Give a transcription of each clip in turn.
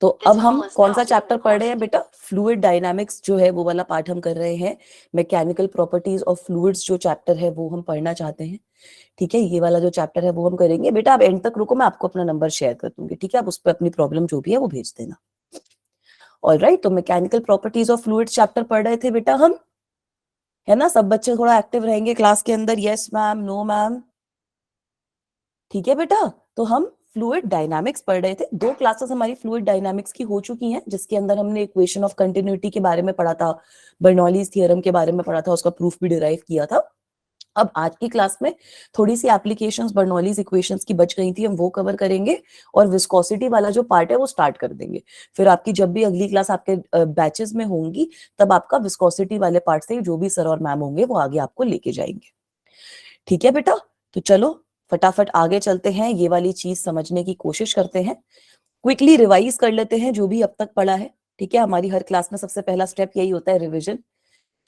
तो अब हम कौन सा चैप्टर पढ़ रहे हैं बेटा? फ्लूइड डायनामिक्स जो है वो वाला पार्ट हम कर रहे हैं। मैकेनिकल प्रॉपर्टीज ऑफ फ्लूइड्स जो चैप्टर है वो हम पढ़ना चाहते हैं। ठीक है, ये वाला जो चैप्टर है वो हम करेंगे। बेटा आप एंड तक रुको, मैं आपको अपना नंबर शेयर कर दूंगी। ठीक है, आप उस पर अपनी प्रॉब्लम जो भी है वो भेज देना। ऑलराइट, तो mechanical properties of fluids chapter पढ़ रहे थे बेटा हम, है ना? सब बच्चे थोड़ा एक्टिव रहेंगे क्लास के अंदर। Yes ma'am, no ma'am? ठीक है बेटा, तो हम फ्लूइड डायनामिक्स पढ़ रहे थे। 2 क्लासेस हमारी फ्लूइड डायनामिक्स की हो चुकी हैं, जिसके अंदर हमने इक्वेशन ऑफ कंटिन्यूटी के बारे में पढ़ा था, बर्नौलीज थ्योरम के बारे में पढ़ा था, उसका प्रूफ भी डिराइव किया था। अब आज की क्लास में थोड़ी सी एप्लीकेशंस बर्नौलीज इक्वेशंस की बच गई थी, हम वो कवर करेंगे और विस्कोसिटी वाला जो पार्ट है वो स्टार्ट कर देंगे। फिर आपकी जब भी अगली क्लास आपके बैचेस में होंगी, तब आपका विस्कोसिटी वाले पार्ट से जो भी सर और मैम होंगे वो आगे आपको लेके जाएंगे। ठीक है बेटा, तो चलो फटाफट आगे चलते हैं, ये वाली चीज समझने की कोशिश करते हैं। क्विकली रिवाइज कर लेते हैं जो भी अब तक पढ़ा है। ठीक है, हमारी हर क्लास में सबसे पहला स्टेप यही होता है, रिवीजन।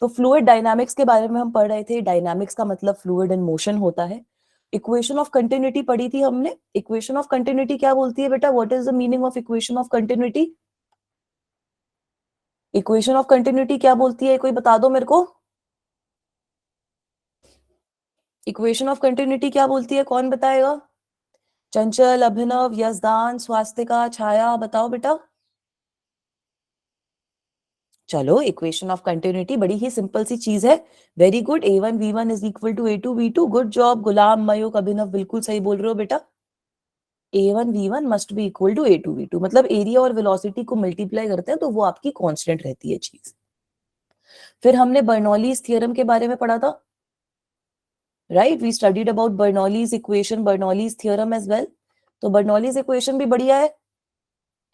तो फ्लूइड डायनामिक्स के बारे में हम पढ़ रहे थे। डायनामिक्स का मतलब फ्लूइड इन मोशन होता है। इक्वेशन ऑफ कंटिन्यूटी पढ़ी थी हमने। इक्वेशन ऑफ कंटिन्यूटी क्या बोलती है बेटा? What is the meaning of equation of continuity? Equation of continuity क्या बोलती है, कोई बता दो मेरे को। इक्वेशन ऑफ कंटिन्यूटी क्या बोलती है, कौन बताएगा? चंचल, अभिनव, यजदान, स्वास्तिका, छाया, बताओ बेटा। चलो, इक्वेशन ऑफ कंटिन्यूटी बड़ी ही सिंपल सी चीज है। वेरी गुड, a1 v1 इज इक्वल टू a2 v2। Good job Gulam, Mayuk, Abhinav, बिल्कुल सही बोल रहे हो बेटा। a1 v1 must be equal टू a2 v2, मतलब एरिया और वेलोसिटी को मल्टीप्लाई करते हैं तो वो आपकी कांस्टेंट रहती है चीज। फिर हमने बर्नौलीज थ्योरम के बारे में पढ़ा था, right? We studied about Bernoulli's equation, Bernoulli's theorem as well. तो बर्नौलीज इक्वेशन भी बढ़िया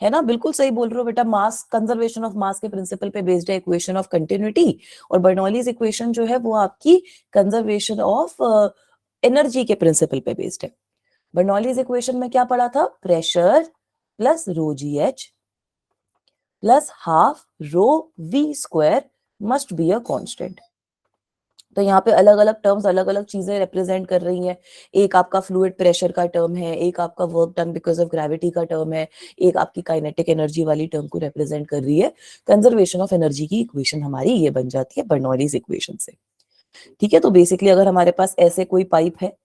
है ना? बिल्कुल सही बोल रहे हो बेटा। मास कंजर्वेशन ऑफ मास के प्रिंसिपल पे बेस्ड है इक्वेशन ऑफ कंटिन्यूटी, और बर्नौलीज इक्वेशन जो है वो आपकी कंजर्वेशन ऑफ एनर्जी के प्रिंसिपल पे बेस्ड है। बर्नौलीज इक्वेशन में क्या पढ़ा था? Pressure plus rho g h plus half rho v square must be a constant. तो यहाँ पे अलग अलग टर्म्स अलग अलग चीजें रिप्रेजेंट कर रही हैं। एक आपका फ्लूइड प्रेशर का टर्म है, एक आपका work done because of gravity का टर्म है, एक आपकी काइनेटिक एनर्जी वाली टर्म को रिप्रेजेंट कर रही है। कंजर्वेशन ऑफ एनर्जी की इक्वेशन हमारी ये बन जाती है बर्नौलीज इक्वेशन से। ठीक है, तो बेसिकली अगर हमारे पास ऐसे कोई पाइप है,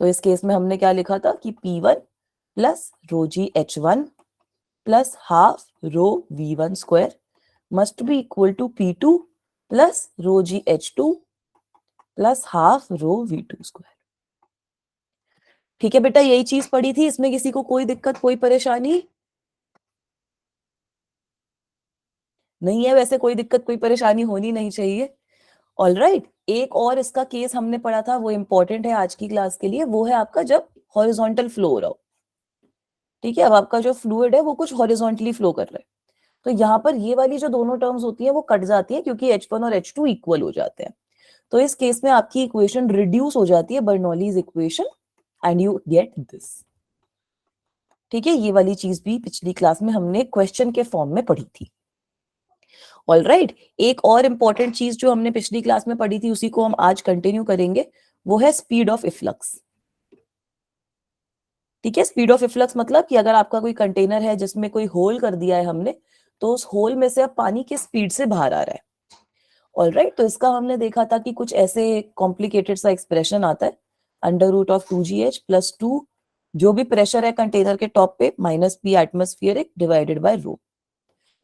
तो इस केस में हमने क्या लिखा था कि P1 plus rho g H1 plus half rho V1 square must be equal to P2 plus rho g H2 plus half rho V2 square. ठीक है बेटा, यही चीज पढ़ी थी। इसमें किसी को कोई दिक्कत, कोई परेशानी नहीं है? वैसे कोई दिक्कत कोई परेशानी होनी नहीं चाहिए। ऑलराइट, एक और इसका केस हमने पढ़ा था, वो इंपॉर्टेंट है आज की क्लास के लिए। वो है आपका जब हॉरिजॉन्टल फ्लो हो रहा हो। ठीक है, अब आपका जो फ्लूइड है वो कुछ हॉरिजॉन्टली फ्लो कर रहा है, तो यहाँ पर ये वाली जो दोनों टर्म्स होती हैं वो कट जाती है, क्योंकि H1 और H2 इक्वल हो जाते हैं। तो इस केस में आपकी इक्वेशन रिड्यूस हो जाती है, Bernoulli's equation, and you get this. ठीक है, ये वाली चीज भी पिछली क्लास में हमने क्वेश्चन के फॉर्म में पढ़ी थी। ऑलराइट, एक और इंपॉर्टेंट चीज जो हमने पिछली क्लास में पढ़ी थी उसी को हम आज कंटिन्यू करेंगे, वो है स्पीड ऑफ इफ्लक्स। ठीक है, स्पीड ऑफ इफ्लक्स मतलब कि अगर आपका कोई कंटेनर है जिसमें कोई होल कर दिया है हमने, तो उस होल में से अब पानी किस स्पीड से बाहर आ रहा है। ऑलराइट, तो इसका हमने देखा था कि कुछ ऐसे कॉम्प्लिकेटेड सा एक्सप्रेशन आता है, under root of 2gh plus 2 जो भी प्रेशर है कंटेनर के टॉप पे minus P atmospheric divided by rho.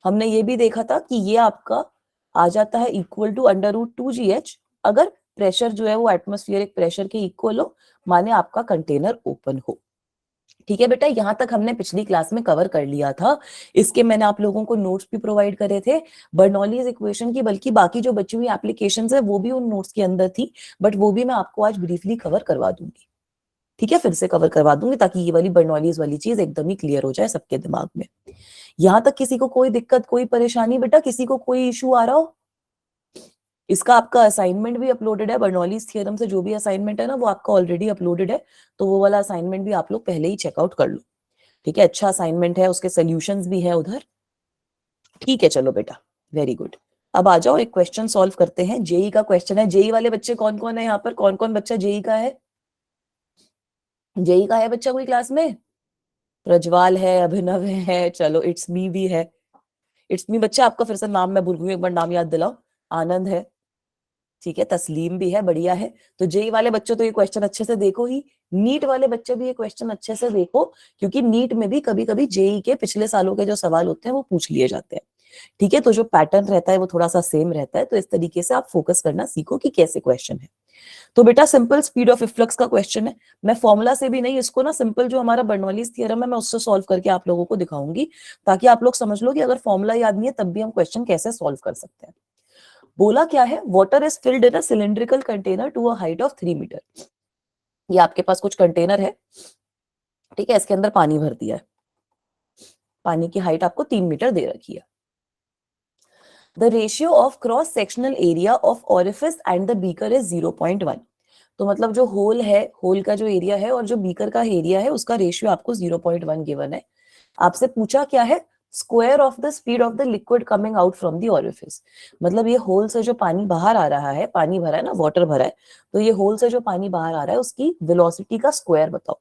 हमने ये भी देखा था कि ये आपका आ जाता है equal to under root 2gh अगर प्रेशर जो है वो एटमोस्फियरिक प्रेशर के इक्वल हो, माने आपका कंटेनर ओपन हो। ठीक है बेटा, यहां तक हमने पिछली क्लास में कवर कर लिया था। इसके मैंने आप लोगों को नोट्स भी प्रोवाइड करे थे बर्नौलीज इक्वेशन की, बल्कि बाकी जो बची हुई एप्लीकेशंस है वो भी उन नोट्स के अंदर थी, बट वो भी मैं आपको आज ब्रीफली कवर करवा दूंगी। ठीक है, फिर से कवर करवा दूंगी ताकि ये वाली बर्नौलीज वाली चीज एकदम ही क्लियर हो जाए सबके दिमाग में। यहां तक किसी को कोई दिक्कत, कोई परेशानी बेटा? किसी को कोई इशू आ रहा हो? इसका आपका असाइनमेंट भी अपलोडेड है, बर्नौलीज थ्योरम से जो भी असाइनमेंट है ना वो आपका ऑलरेडी अपलोडेड है, तो वो वाला असाइनमेंट भी आप लोग पहले ही चेकआउट कर लो। ठीक है, अच्छा असाइनमेंट है, उसके सोल्यूशंस भी है उधर। ठीक है, चलो बेटा, वेरी गुड। अब आ जाओ, एक क्वेश्चन सॉल्व करते हैं। जेई का क्वेश्चन है। जेई वाले बच्चे कौन कौन है यहाँ पर? कौन कौन बच्चा जेई का है? जेई का है बच्चा कोई क्लास में? प्रज्वाल है, अभिनव है, चलो इट्स मी भी है। इट्स मी बच्चा आपका फिर से नाम मैं भूल गई, एक बार नाम याद दिलाओ। आनंद है, ठीक है, तस्लीम भी है, बढ़िया है। तो जेई वाले बच्चों तो ये क्वेश्चन अच्छे से देखो ही, नीट वाले बच्चे भी ये क्वेश्चन अच्छे से देखो, क्योंकि नीट में भी कभी कभी जेई के पिछले सालों के जो सवाल होते हैं वो पूछ लिए जाते हैं। ठीक है, तो जो पैटर्न रहता है वो थोड़ा सा सेम रहता है, तो इस तरीके से आप फोकस करना सीखो कि कैसे क्वेश्चन है। तो बेटा सिंपल स्पीड ऑफ इफ्लक्स का क्वेश्चन है, मैं फॉर्मूला से भी नहीं, इसको ना सिंपल जो हमारा बर्नौलीज थ्योरम है मैं उससे सॉल्व करके आप लोगों को दिखाऊंगी, ताकि आप लोग समझ लो कि अगर फॉर्मूला याद नहीं है तब भी हम क्वेश्चन कैसे सॉल्व कर सकते हैं। बोला क्या है, water is filled in a cylindrical container to a height of 3 metre. ये आपके पास कुछ कंटेनर है, ठीक है, इसके अंदर पानी भर दिया है, पानी की हाइट आपको 3 मीटर दे रखी है। The ratio of cross sectional area of orifice and the beaker is 0.1। तो मतलब जो होल है, होल का जो एरिया है और जो बीकर का एरिया है उसका रेशियो आपको 0.1 गिवन है। आपसे पूछा क्या है, square of the speed of the liquid coming out from the orifice. मतलब ये होल से जो पानी बाहर आ रहा है, पानी भरा है ना, वाटर भरा है, तो ये होल से जो पानी बाहर आ रहा है उसकी वेलोसिटी का स्क्वायर बताओ।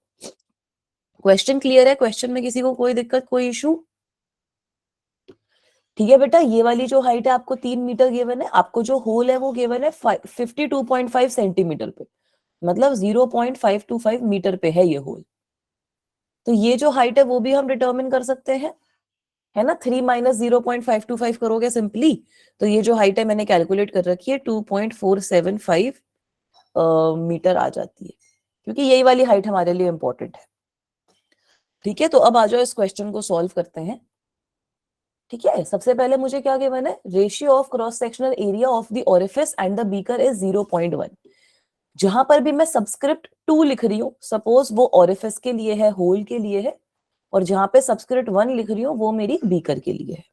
क्वेश्चन क्लियर है? क्वेश्चन में किसी को कोई दिक्कत, कोई इशू? ठीक है बेटा, ये वाली जो हाइट है आपको 3 मीटर गिवन है, आपको जो होल है वो गिवन है 52.5 सेंटीमीटर पे, मतलब 0.525 मीटर पे है ये होल। तो ये जो हाइट है वो भी हम डिटर्मिन कर सकते हैं, है ना। 3 माइनस 0.525 करोगे सिंपली, तो ये जो हाइट है मैंने कैलकुलेट कर रखी है 2.475 मीटर आ जाती है, क्योंकि यही वाली हाइट हमारे लिए इंपॉर्टेंट है। ठीक है, तो अब आ जाओ इस क्वेश्चन को सॉल्व करते हैं। ठीक है, सबसे पहले मुझे क्या गिवन है, ratio of cross sectional area of the orifice and the beaker is 0.1। जहां पर भी मैं सबस्क्रिप्ट 2 लिख रही हूँ, सपोज वो ओरिफिस के लिए है, होल के लिए है, और जहां पे सबस्क्रिप्ट 1 लिख रही हूँ वो मेरी बीकर के लिए है।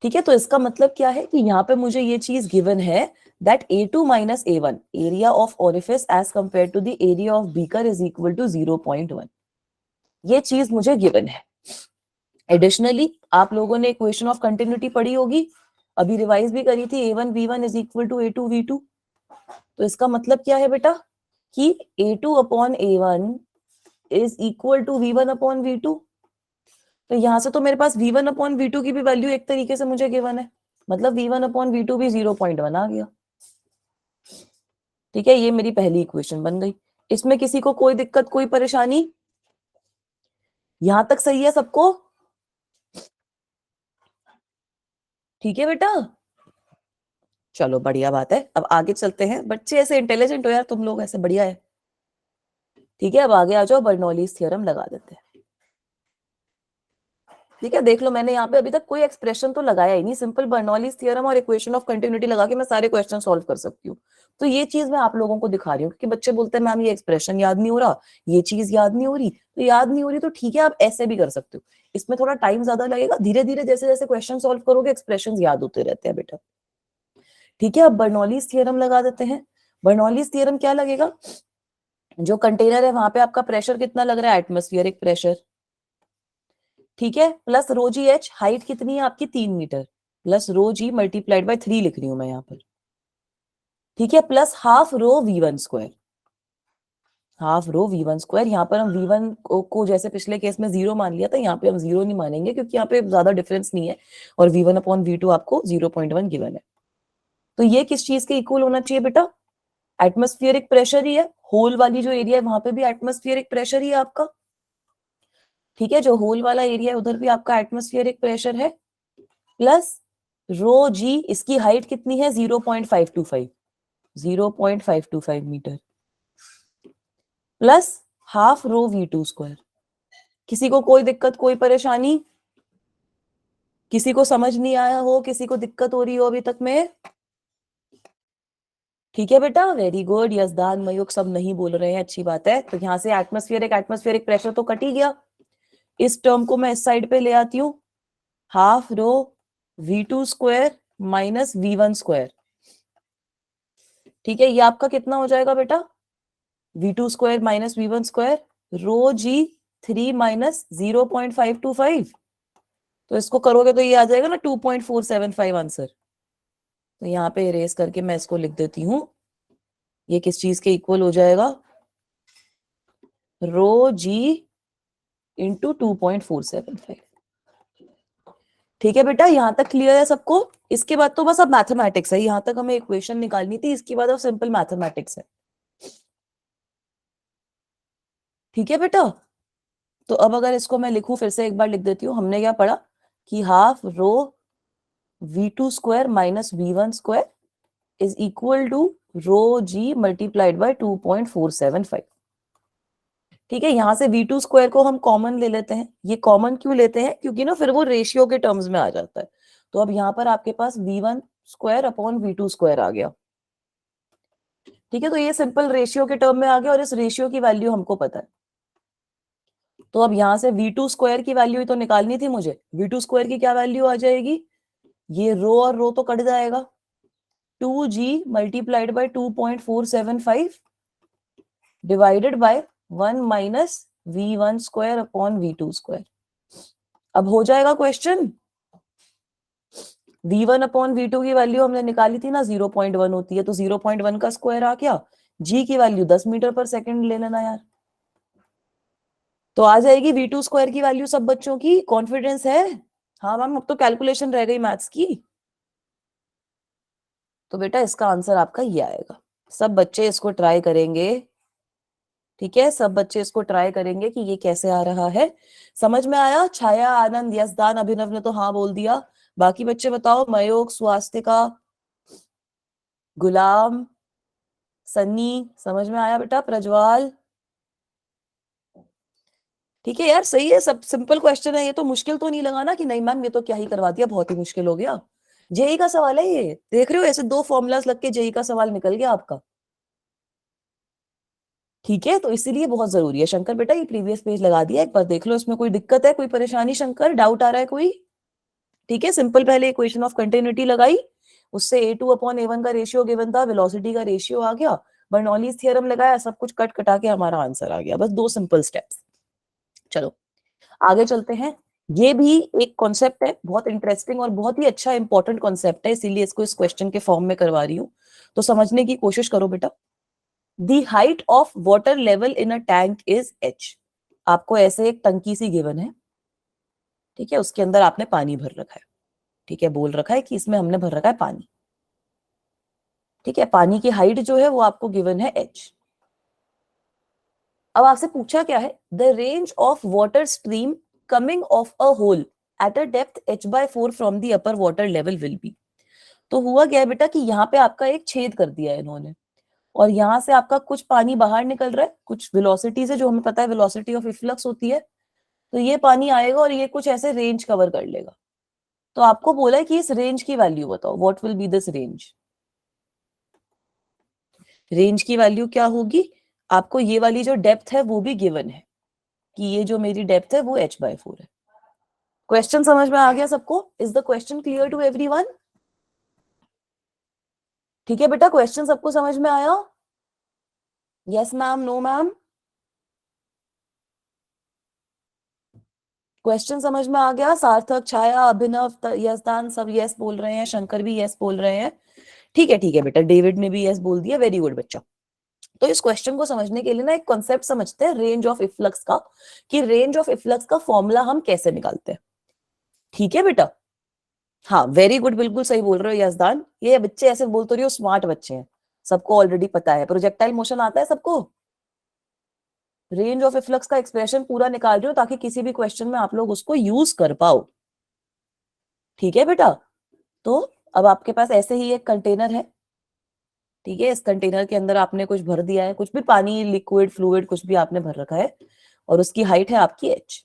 ठीक है, तो इसका मतलब क्या है कि यहाँ पे मुझे ये चीज गिवन है that A2 minus A1 area of orifice as compare to the area of beaker is equal to 0.1। ये चीज मुझे गिवन है। एडिशनली आप लोगों ने इक्वेशन ऑफ कंटिन्यूटी पढ़ी होगी, अभी रिवाइज भी करी थी, A1 V1 इज इक्वल टू A2 V2। तो इसका मतलब क्या है बेटा कि A2 upon A1 is equal to V1 upon V2। तो यहां से तो मेरे पास V1 अपॉन V2 की भी वैल्यू एक तरीके से मुझे गिवन है, मतलब V1 अपॉन V2 भी 0.1 आ गया। ठीक है, ये मेरी पहली इक्वेशन बन गई। इसमें किसी को कोई दिक्कत, कोई परेशानी? यहां तक सही है सबको? ठीक है बेटा, चलो बढ़िया बात है। अब आगे चलते हैं, बच्चे ऐसे इंटेलिजेंट हो यार तुम लोग, ऐसे बढ़िया है। ठीक है, अब आगे आ जाओ, बर्नौलीज थ्योरम लगा देते हैं। ठीक है, देख लो मैंने यहाँ पे अभी तक कोई एक्सप्रेशन तो लगाया ही नहीं, सिंपल बर्नौलीज थ्योरम और इक्वेशन ऑफ कंटिन्यूटी लगा के मैं सारे क्वेश्चन सॉल्व कर सकती हूँ। तो ये चीज मैं आप लोगों को दिखा रही हूँ, क्योंकि बच्चे बोलते हैं मैम ये एक्सप्रेशन याद नहीं हो रहा, ये चीज याद नहीं हो रही, तो याद नहीं हो रही तो ठीक है, आप ऐसे भी कर सकते हो। इसमें थोड़ा टाइम ज्यादा लगेगा, धीरे धीरे जैसे जैसे क्वेश्चन सॉल्व करोगे एक्सप्रेशन याद होते रहते हैं बेटा। ठीक है, अब बर्नौलीज थ्योरम लगा देते हैं। बर्नौलीज थ्योरम क्या लगेगा, जो कंटेनर है वहां पे आपका प्रेशर कितना लग रहा है, एटमॉस्फेरिक प्रेशर, ठीक है, plus rho g h, height कितनी है आपकी 3 metre, plus rho g multiplied by 3 लिख रही हूं मैं यहाँ पर। ठीक है, plus half rho V1 square, half rho V1 square. यहाँ पर हम V1 को जैसे पिछले केस में 0 मान लिया था, यहाँ पे हम 0 नहीं मानेंगे क्योंकि यहाँ पे ज्यादा डिफरेंस नहीं है, और V1 अपॉन V2 आपको 0.1 गिवन है। तो ये किस चीज के इक्वल होना चाहिए बेटा, एटमॉस्फेरिक प्रेशर ही है, होल वाली जो एरिया है वहां पे भी एटमॉस्फेरिक प्रेशर ही है आपका। ठीक है, जो होल वाला एरिया है उधर भी आपका एटमॉस्फेरिक प्रेशर है, प्लस रो जी, इसकी हाइट कितनी है 0.525, 0.525 metre, plus half rho V2 square. किसी को कोई दिक्कत, कोई परेशानी? किसी को समझ नहीं आया हो, किसी को दिक्कत हो रही हो अभी तक में? ठीक है बेटा, वेरी गुड, यजदान मयूक सब नहीं बोल रहे हैं, अच्छी बात है। तो यहां से एटमॉस्फेरिक प्रेशर तो कट ही गया, इस टर्म को मैं इस साइड पे ले आती हूँ, half rho V2 square minus V1 square. ठीक है, ये आपका कितना हो जाएगा बेटा, V2 square minus V1 square, rho G 3 minus 0.525। तो इसको करोगे तो ये आ जाएगा ना 2.475 आंसर। तो यहाँ पे इरेज करके मैं इसको लिख देती हूँ, ये किस चीज के इक्वल हो जाएगा, रो जी इंटू 2.475। ठीक है बेटा, यहां तक क्लियर है सबको? इसके बाद तो बस अब मैथमेटिक्स है, यहां तक हमें इक्वेशन निकालनी थी, इसके बाद अब सिंपल मैथमेटिक्स है। ठीक है बेटा, तो अब अगर इसको मैं लिखूं, फिर से एक बार लिख देती हूँ। हमने क्या पढ़ा कि half rho v2 square minus v1 square is equal to rho g multiplied by 2.475। ठीक है, यहां से v2 स्क्वायर को हम कॉमन ले लेते हैं। ये कॉमन क्यों लेते हैं? क्योंकि ना फिर वो रेशियो के टर्म्स में आ जाता है। तो अब यहाँ पर आपके पास v1 square upon v2 square आ गया। ठीक है, तो ये सिंपल रेशियो के टर्म में आ गया और इस रेशियो की वैल्यू हमको पता है। तो अब यहां से v2 स्क्वायर की वैल्यू ही तो निकालनी थी मुझे। v2 स्क्वायर की क्या वैल्यू आ जाएगी? ये रो और रो तो कट जाएगा, 2g multiplied by 2.475 divided by 1 minus v1 square upon v2 square. अब हो जाएगा क्वेश्चन। v1 अपॉन v2 की वैल्यू हमने निकाली थी ना, 0.1 होती है, तो 0.1 का स्क्वायर आ गया। g की वैल्यू 10 मीटर पर सेकंड ले लेना यार, तो आ जाएगी v2 स्क्वायर की वैल्यू सब बच्चों की। कॉन्फिडेंस है? हाँ मैम, अब तो कैलकुलेशन रह गई मैथ्स की। तो बेटा इसका आंसर आपका ये आएगा। सब बच्चे इसको ट्राई करेंगे। ठीक है, सब बच्चे इसको ट्राई करेंगे कि ये कैसे आ रहा है। समझ में आया? छाया, आनंद, यशदान, अभिनव ने तो हाँ बोल दिया। बाकी बच्चे बताओ, मयोग, स्वास्तिका, गुलाम, सन्नी, समझ में आया बेटा? प्रज्वाल, ठीक है यार, सही है, सब सिंपल क्वेश्चन है। ये तो मुश्किल तो नहीं लगा ना कि नहीं मैम ये तो क्या ही करवा दिया, बहुत ही मुश्किल हो गया। जेई का सवाल है ये, देख रहे हो ऐसे दो फॉर्मूलाज लग के जेई का सवाल निकल गया आपका। ठीक है, तो इसीलिए बहुत जरूरी है। शंकर बेटा ये प्रीवियस पेज लगा दिया, एक बार देख लो, इसमें कोई दिक्कत है, कोई परेशानी? शंकर, डाउट आ रहा है कोई? ठीक है, सिंपल पहले इक्वेशन ऑफ कंटिन्यूटी लगाई, उससे a2 अपॉन a1 का रेशियो गिवन था, वेलोसिटी का रेशियो आ गया, बर्नौलीज थ्योरम लगाया, सब कुछ कट कटा के हमारा आंसर आ गया। बस दो सिंपल स्टेप्स। चलो आगे चलते हैं। ये भी एक कॉन्सेप्ट है, बहुत इंटरेस्टिंग और बहुत ही अच्छा इंपॉर्टेंट कॉन्सेप्ट है, इसीलिए इसको इस क्वेश्चन के फॉर्म में करवा रही हूँ। तो समझने की कोशिश करो बेटा। The height of water level in a tank is h। आपको ऐसे एक टंकी सी गिवन है, ठीक है, उसके अंदर आपने पानी भर रखा है। ठीक है, बोल रखा है कि इसमें हमने भर रखा है पानी। ठीक है, पानी की हाइट जो है वो आपको गिवन है h। अब आपसे पूछा क्या है? The range of water stream coming off a hole at a depth h/4 from the upper water level will be. तो हुआ क्या है बेटा कि यहाँ पे आपका एक छेद कर दिया है इन्होंने, और यहाँ से आपका कुछ पानी बाहर निकल रहा है, कुछ वेलोसिटी से, जो हमें पता है वेलोसिटी ऑफ इफ्लक्स होती है। तो ये पानी आएगा और ये कुछ ऐसे रेंज कवर कर लेगा। तो आपको बोला है कि इस रेंज की वैल्यू बताओ, what will be this range. Range की वैल्यू क्या होगी? आपको ये वाली जो डेप्थ है वो भी गिवन है कि ये जो मेरी डेप्थ है वो h/4 है। क्वेश्चन समझ में आ गया सबको? Is the question clear to everyone? ठीक है बेटा, क्वेश्चन सबको समझ में आया? Yes ma'am, no ma'am? Question समझ में आ गया? सार्थक, छाया, अभिनव, यशदान सब यस बोल रहे हैं, शंकर भी यस बोल रहे हैं। ठीक है बेटा, डेविड ने भी यस बोल दिया, वेरी गुड बच्चा। तो इस क्वेश्चन को समझने के लिए ना एक कॉन्सेप्ट समझते हैं रेंज ऑफ इफ्लक्स का, कि रेंज ऑफ इफ्लक्स का फॉर्मूला हम कैसे निकालते हैं। ठीक है बेटा? हाँ वेरी गुड, बिल्कुल सही बोल रहे हो यशदान। ये बच्चे ऐसे बोल तो रही हो, स्मार्ट बच्चे हैं, सबको ऑलरेडी पता है। प्रोजेक्टाइल मोशन आता है सबको? रेंज ऑफ इफ्लक्स का एक्सप्रेशन पूरा निकाल रहे हो ताकि किसी भी क्वेश्चन में आप लोग उसको यूज कर पाओ। ठीक है बेटा? तो अब आपके पास ऐसे ही एक कंटेनर है। ठीक है, इस कंटेनर के अंदर आपने कुछ भर दिया है, कुछ भी पानी, लिक्विड, फ्लूइड, कुछ भी आपने भर रखा है, और उसकी हाइट है आपकी h।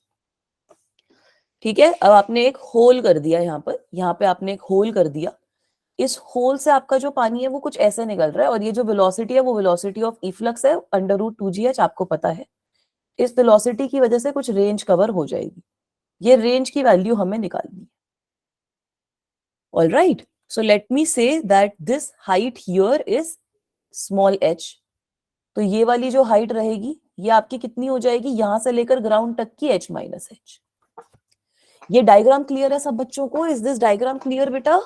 ठीक है, अब आपने एक होल कर दिया, यहाँ पे आपने एक होल कर दिया। इस होल से आपका जो पानी है वो कुछ ऐसे निकल रहा है, और ये जो वेलोसिटी है वो वेलोसिटी ऑफ इफ्लक्स है, √2gh, आपको पता है। इस वेलोसिटी की वजह से कुछ रेंज कवर हो जाएगी, ये रेंज की वैल्यू हमें निकालनी है। All right, so let me say that this height here is small h। तो ये वाली जो हाइट रहेगी ये आपकी कितनी हो जाएगी? यहां से लेकर ग्राउंड तक की h-h। ये डायग्राम क्लियर है सब बच्चों को? इज दिस डायग्राम क्लियर बेटा?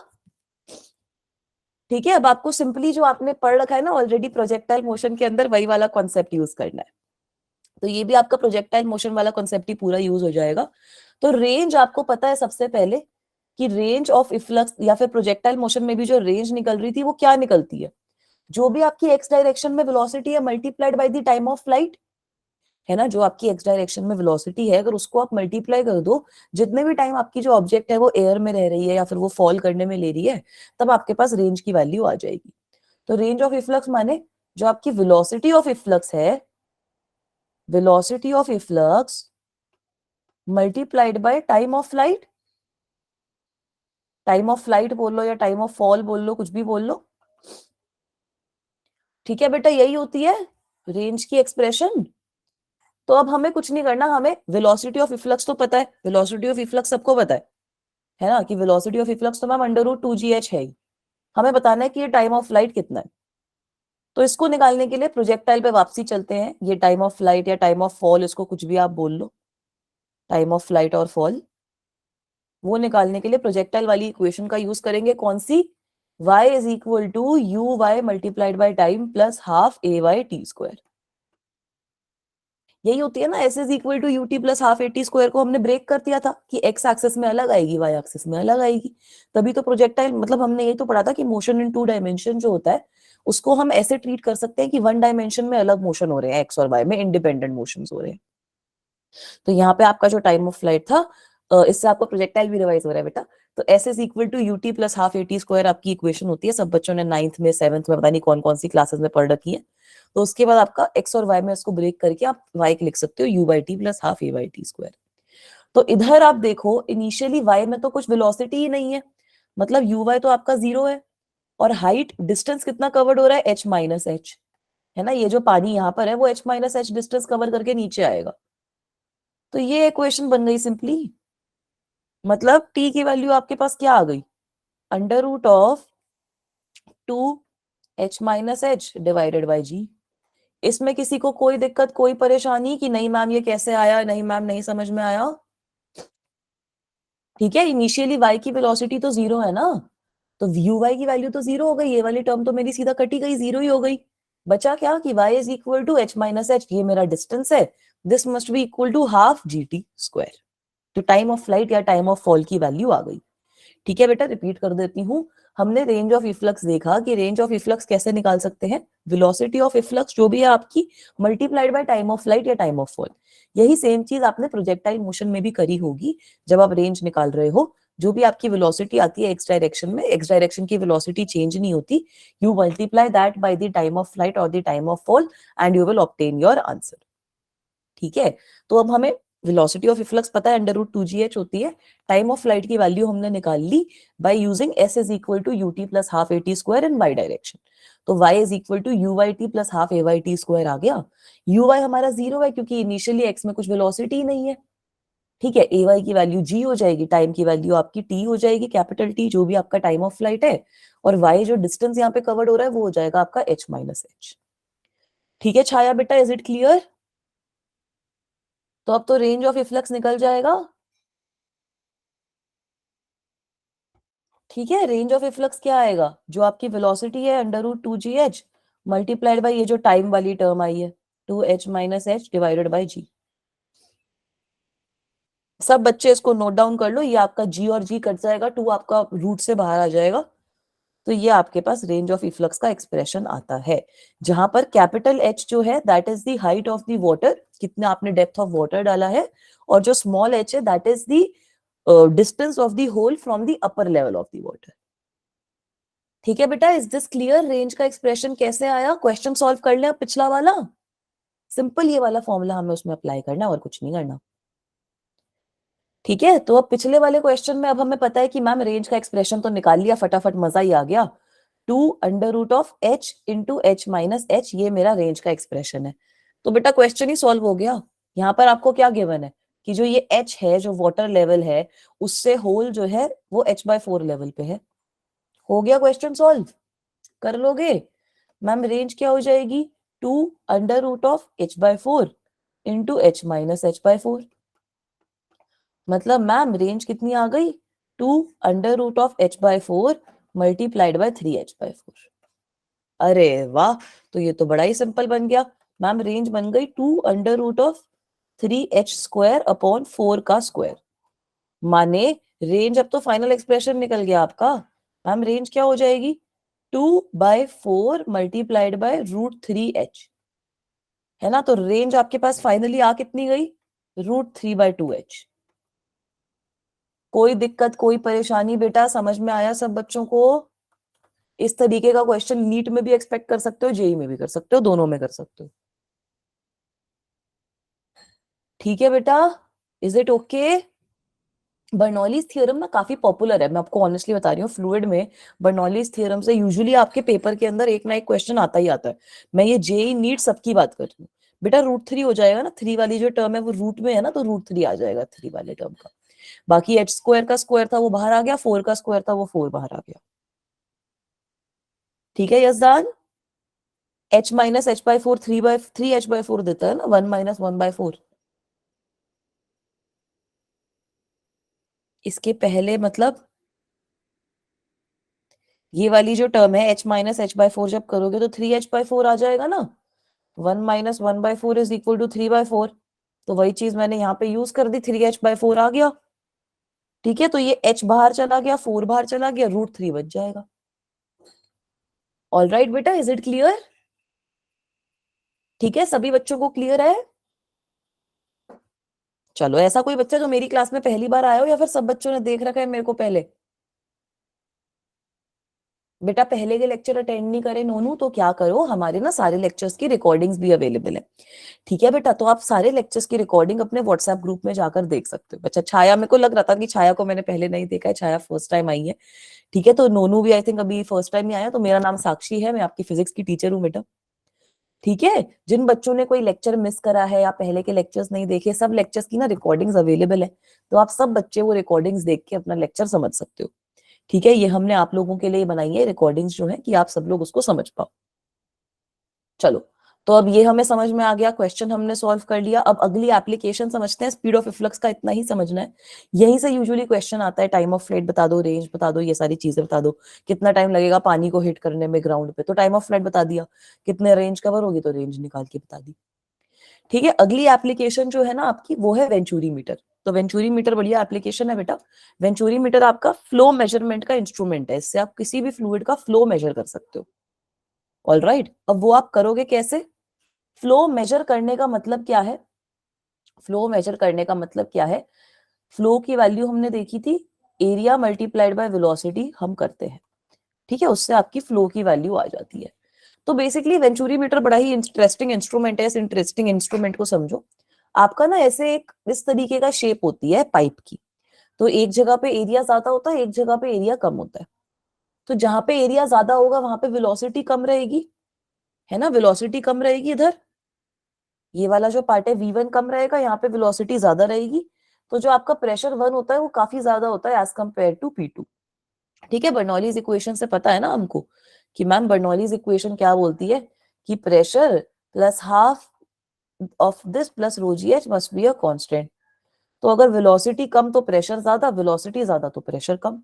ठीक है, अब आपको सिंपली जो आपने पढ़ रखा है ना ऑलरेडी प्रोजेक्टाइल मोशन के अंदर, वही वाला कॉन्सेप्ट यूज करना है। तो ये भी आपका प्रोजेक्टाइल मोशन वाला कॉन्सेप्ट ही पूरा यूज हो जाएगा। तो रेंज आपको पता है सबसे पहले कि रेंज ऑफ इफ्लक्स या फिर प्रोजेक्टाइल मोशन में भी जो रेंज निकल रही थी वो क्या निकलती है, जो भी आपकी एक्स डायरेक्शन में वेलोसिटी है multiplied by the time of flight, है ना। जो आपकी एक्स डायरेक्शन में वेलोसिटी है अगर उसको आप मल्टीप्लाई कर दो, जितने भी टाइम आपकी जो ऑब्जेक्ट है वो एयर में रह रही है या फिर वो फॉल करने में ले रही है, तब आपके पास रेंज की वैल्यू आ जाएगी। तो रेंज ऑफ इफ्लक्स माने जो आपकी वेलोसिटी ऑफ इफ्लक्स है, velocity of efflux multiplied by time of flight. Time of flight बोल लो या टाइम ऑफ फॉल बोल लो, कुछ भी बोल लो। ठीक है बेटा, यही होती है रेंज की एक्सप्रेशन। तो अब हमें कुछ नहीं करना, हमें वेलोसिटी ऑफ इफ्लक्स तो पता है, वेलोसिटी ऑफ इफ्लक्स सबको पता है ना, कि वेलोसिटी ऑफ इफ्लक्स तो मैम √2gh है ही। हमें बताना है कि ये टाइम ऑफ फ्लाइट कितना है। तो इसको निकालने के लिए प्रोजेक्टाइल पे वापसी चलते हैं। ये टाइम ऑफ फ्लाइट या टाइम ऑफ फॉल, इसको कुछ भी आप बोल लो, टाइम ऑफ फ्लाइट और फॉल, वो निकालने के लिए प्रोजेक्टाइल वाली इक्वेशन का यूज करेंगे। कौन सी? y is equal to you y multiplied by time plus half A Y T square. यही होती है ना, s is equal to U T plus half A T square को हमने ब्रेक कर दिया था कि x एक्सिस में अलग आएगी, y एक्सिस में अलग आएगी। तभी तो प्रोजेक्टाइल, मतलब हमने ये तो पढ़ा था कि मोशन इन 2 डायमेंशन जो होता है उसको हम ऐसे ट्रीट कर सकते हैं कि 1 डायमेंशन में अलग मोशन हो रहे हैं, x और y में इंडिपेंडेंट मोशन हो रहे हैं। तो यहाँ पे आपका जो टाइम ऑफ फ्लाइट था, इससे आपका प्रोजेक्टाइल भी रिवाइज हो रहा है बेटा। तो s is equal to U T plus half A T square आपकी इक्वेशन होती है। सब बच्चों ने 9th में 7th में पता नहीं कौन कौन सी क्लासेस में पढ़ रखी है। तो उसके बाद आपका x और y में इसको ब्रेक करके आप y लिख सकते हो u by T plus half A by T square. तो इधर आप देखो, इनिशियली y में तो कुछ वेलोसिटी ही नहीं है, मतलब u y तो आपका 0 है। और हाइट डिस्टेंस कितना कवर्ड हो रहा है, h माइनस एच, है ना। ये जो पानी यहाँ पर है वो h minus H distance cover करके नीचे आएगा। तो ये इक्वेशन बन गई सिंपली। मतलब t की वैल्यू आपके पास क्या आ गई, √ऑफ 2h minus H divided by G. इसमें किसी को कोई दिक्कत, कोई परेशानी कि नहीं मैम ये कैसे आया, नहीं मैम नहीं समझ में आया? ठीक है, इनिशियली y की वेलोसिटी तो 0 है ना, तो यू वाई की वैल्यू तो 0 हो गई, ये वाली टर्म तो मेरी सीधा कटी गई, 0 ही हो गई। बचा क्या कि y is equal to h minus h, ये मेरा डिस्टेंस है, this must be equal to half g t square. तो टाइम ऑफ फ्लाइट या टाइम ऑफ फॉल की वैल्यू आ गई। ठीक है बेटा, रिपीट कर देती हूँ। हमने रेंज ऑफ इफ्लक्स देखा कि रेंज ऑफ इफ्लक्स कैसे निकाल सकते हैं, वेलोसिटी ऑफ इफ्लक्स जो भी है आपकी multiplied by time of flight या टाइम ऑफ फॉल। यही सेम चीज आपने प्रोजेक्टाइल मोशन में भी करी होगी। जब आप रेंज निकाल रहे हो, जो भी आपकी वेलोसिटी आती है एक्स डायरेक्शन में, एक्स डायरेक्शन की वेलोसिटी चेंज नहीं होती, you multiply that by the time of flight और the time of fall and you will obtain your answer. ठीक है, तो अब हमें वेलोसिटी ऑफ इफ्लक्स पता है √2gh होती है। टाइम ऑफ फ्लाइट की वैल्यू हमने निकाल ली by using s is equal to U T plus half A T square in Y direction. तो y is equal to you Y T plus half A Y T square आ गया। U Y हमारा 0 है क्योंकि initially x में कुछ velocity ही नहीं है। ठीक है, ए वाई की वैल्यू g हो जाएगी, टाइम की वैल्यू आपकी t हो जाएगी, कैपिटल T, जो भी आपका टाइम ऑफ फ्लाइट है। और y जो डिस्टेंस यहाँ पे कवर्ड हो रहा है वो हो जाएगा आपका h माइनस एच। ठीक है छाया बेटा, इज इट क्लियर? तो अब तो रेंज ऑफ इफ्लक्स निकल जाएगा। ठीक है, रेंज ऑफ इफ्लक्स क्या आएगा, जो आपकी वेलोसिटी है √2gh मल्टीप्लाइड बाय ये जो टाइम वाली टर्म आई है 2h minus H divided by G. सब बच्चे इसको नोट डाउन कर लो, ये आपका g और g कट जाएगा, 2 आपका रूट से बाहर आ जाएगा। तो ये आपके पास रेंज ऑफ इफ्लक्स का एक्सप्रेशन आता है, जहां पर कैपिटल H जो है that is the height of the water, कितना आपने डेप्थ ऑफ वाटर डाला है, और जो स्मॉल h है that is the distance of the hole from the upper level of the water. ठीक है बेटा, इज दिस क्लियर? रेंज का एक्सप्रेशन कैसे आया, क्वेश्चन सॉल्व कर ले पिछला वाला। सिंपल ये वाला फॉर्मूला हमें उसमें अप्लाई करना और कुछ नहीं करना। ठीक है, तो अब पिछले वाले क्वेश्चन में अब हमें पता है कि मैम रेंज का एक्सप्रेशन तो निकाल लिया, फटाफट मजा ही आ गया। 2 √h into H minus h, ये मेरा रेंज का एक्सप्रेशन है। तो बेटा क्वेश्चन ही सॉल्व हो गया। यहाँ पर आपको क्या गिवन है कि जो ये h है, जो वाटर लेवल है, उससे होल जो है वो h/4 लेवल पे है। हो गया क्वेश्चन सॉल्व, कर लोगे? मैम रेंज क्या हो जाएगी, 2 √h/4 into H minus h/4। मतलब मैम रेंज कितनी आ गई, 2 √h/4 मल्टीप्लाइड बाय 3h/4। अरे वाह, तो ये तो बड़ा ही सिंपल बन गया। मैम रेंज बन गई 2√3h² अपॉन 4 का स्क्वायर, माने रेंज अब तो फाइनल एक्सप्रेशन निकल गया आपका। मैम रेंज क्या हो जाएगी 2/4 मल्टीप्लाइड बाय √3h, है ना। तो रेंज आपके पास फाइनली आ कितनी गई √3/2h। कोई दिक्कत कोई परेशानी बेटा, समझ में आया सब बच्चों को? इस तरीके का क्वेश्चन नीट में भी एक्सपेक्ट कर सकते हो, जेई में भी कर सकते हो, दोनों में कर सकते हो। ठीक है बेटा, is it okay? Bernoulli's theorem ना काफी पॉपुलर है, मैं आपको ऑनेस्टली बता रही हूँ। फ्लूइड में बर्नौलीज थ्योरम से यूजुअली आपके पेपर के अंदर एक ना एक क्वेश्चन आता ही आता है। मैं ये जेई नीट सबकी बात कर रही हूँ। बेटा √3 हो जाएगा ना, 3 वाली जो टर्म है वो रूट में है ना, तो √3 आ जाएगा 3 वाले टर्म का। बाकी h² का स्क्वायर था वो बाहर आ गया, 4 का स्क्वायर था वो 4 बाहर आ गया। ठीक है Yazdan? h minus h/4 3h/4 देता है ना, 1 माइनस 1/4। इसके पहले मतलब ये वाली जो टर्म है h माइनस h/4 जब करोगे तो 3h/4 आ जाएगा ना। 1 माइनस 1/4 इज इक्वल टू 3/4। तो वही चीज मैंने यहाँ पे यूज कर दी, 3h/4 आ गया। ठीक है, तो ये h बाहर चला गया, 4 बाहर चला गया, √3 बच जाएगा। ऑल राइट बेटा, इज इट क्लियर? ठीक है, सभी बच्चों को क्लियर है? चलो, ऐसा कोई बच्चा जो मेरी क्लास में पहली बार आया हो या फिर सब बच्चों ने देख रखा है मेरे को पहले? बेटा पहले के लेक्चर अटेंड नहीं करे नोनू तो क्या करो, हमारे ना सारे लेक्चर्स की रिकॉर्डिंग्स भी अवेलेबल है। ठीक है बेटा, तो आप सारे लेक्चर्स की रिकॉर्डिंग अपने व्हाट्सएप ग्रुप में जाकर देख सकते हो। अच्छा, छाया, मेरे को लग रहा था कि छाया को मैंने पहले नहीं देखा है, छाया फर्स्ट टाइम आई है। ठीक है, तो नोनू भी आई थिंक अभी फर्स्ट टाइम ही आया। तो मेरा नाम साक्षी है, मैं आपकी फिजिक्स की टीचर हूँ बेटा। ठीक है, जिन बच्चों ने कोई लेक्चर मिस करा है या पहले के लेक्चर्स नहीं देखे, सब लेक्चर्स की ना रिकॉर्डिंग्स अवेलेबल है। तो आप सब बच्चे वो रिकॉर्डिंग्स देख के अपना लेक्चर समझ सकते हो। ठीक है, ये हमने आप लोगों के लिए बनाई है रिकॉर्डिंग्स जो है, कि आप सब लोग उसको समझ पाओ। चलो, तो अब ये हमें समझ में आ गया, क्वेश्चन हमने सॉल्व कर लिया। अब अगली एप्लीकेशन समझते हैं। स्पीड ऑफ इफ्लक्स का इतना ही समझना है। यहीं से यूजुअली क्वेश्चन आता है, टाइम ऑफ फ्लाइट बता दो, रेंज बता दो, ये सारी चीजें बता दो। कितना टाइम लगेगा पानी को हिट करने में ग्राउंड पे, तो टाइम ऑफ फ्लाइट बता दिया। कितने रेंज कवर होगी, तो रेंज निकाल के बता दी। ठीक है, अगली एप्लीकेशन जो है ना आपकी, वो है वेंचुरी मीटर। तो वेंचुरी मीटर बढ़िया एप्लीकेशन है बेटा। वेंचुरी मीटर आपका फ्लो मेजरमेंट का इंस्ट्रूमेंट है, इससे आप किसी भी फ्लूइड का फ्लो मेजर कर सकते हो। ऑल राइट, अब वो आप करोगे कैसे? फ्लो मेजर करने का मतलब क्या है? फ्लो मेजर करने का मतलब क्या है? फ्लो की वैल्यू हमने देखी थी, एरिया मल्टीप्लाइड बाय वेलोसिटी हम करते हैं। ठीक है, उससे आपकी फ्लो की वैल्यू आ जाती है। तो बेसिकली वेंचुरी मीटर बड़ा ही इंटरेस्टिंग इंस्ट्रूमेंट है। इस इंटरेस्टिंग इंस्ट्रूमेंट को समझो। आपका ना ऐसे एक इस तरीके का शेप होती है पाइप की। तो एक जगह पे एरिया ज्यादा होता है, एक जगह पे एरिया कम होता है। तो जहां पे एरिया ज्यादा होगा वहां पे वेलोसिटी कम रहेगी, है ना। वेलोसिटी कम रहेगी इधर, ये वाला जो पार्ट है v1 कम रहेगा, यहाँ पे वेलोसिटी ज्यादा रहेगी। तो जो आपका प्रेशर 1 होता है वो काफी ज्यादा होता है एज कंपेयर टू P2। ठीक है, बर्नौलीज इक्वेशन से पता है ना हमको कि मैम बर्नौलीज इक्वेशन क्या बोलती है, कि pressure plus half of this plus rho g h must be a constant. तो अगर वेलोसिटी कम तो प्रेशर ज्यादा, वेलोसिटी ज्यादा तो प्रेशर कम।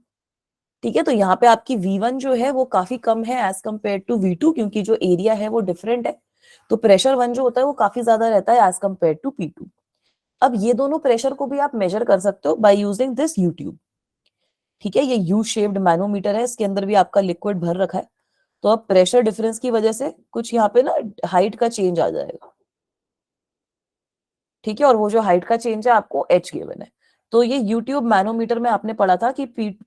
ठीक है, तो यहाँ पे आपकी v1 जो है वो काफी कम है एज कंपेयर टू v2, क्योंकि जो एरिया है वो डिफरेंट है। तो प्रेशर 1 जो होता है वो काफी ज्यादा रहता है एज कंपेयर टू P2। अब ये दोनों प्रेशर को भी आप मेजर कर सकते हो by using this you tube. ठीक है, ये यू शेप्ड मैनोमीटर है, इसके अंदर भी आपका लिक्विड भर रखा है। तो अब प्रेशर डिफरेंस की वजह से कुछ यहाँ पे ना हाइट का चेंज आ जाएगा। ठीक है, और वो जो हाइट का चेंज है आपको h गिवन है। तो ये यूट्यूब मैनोमीटर में आपने पढ़ा था कि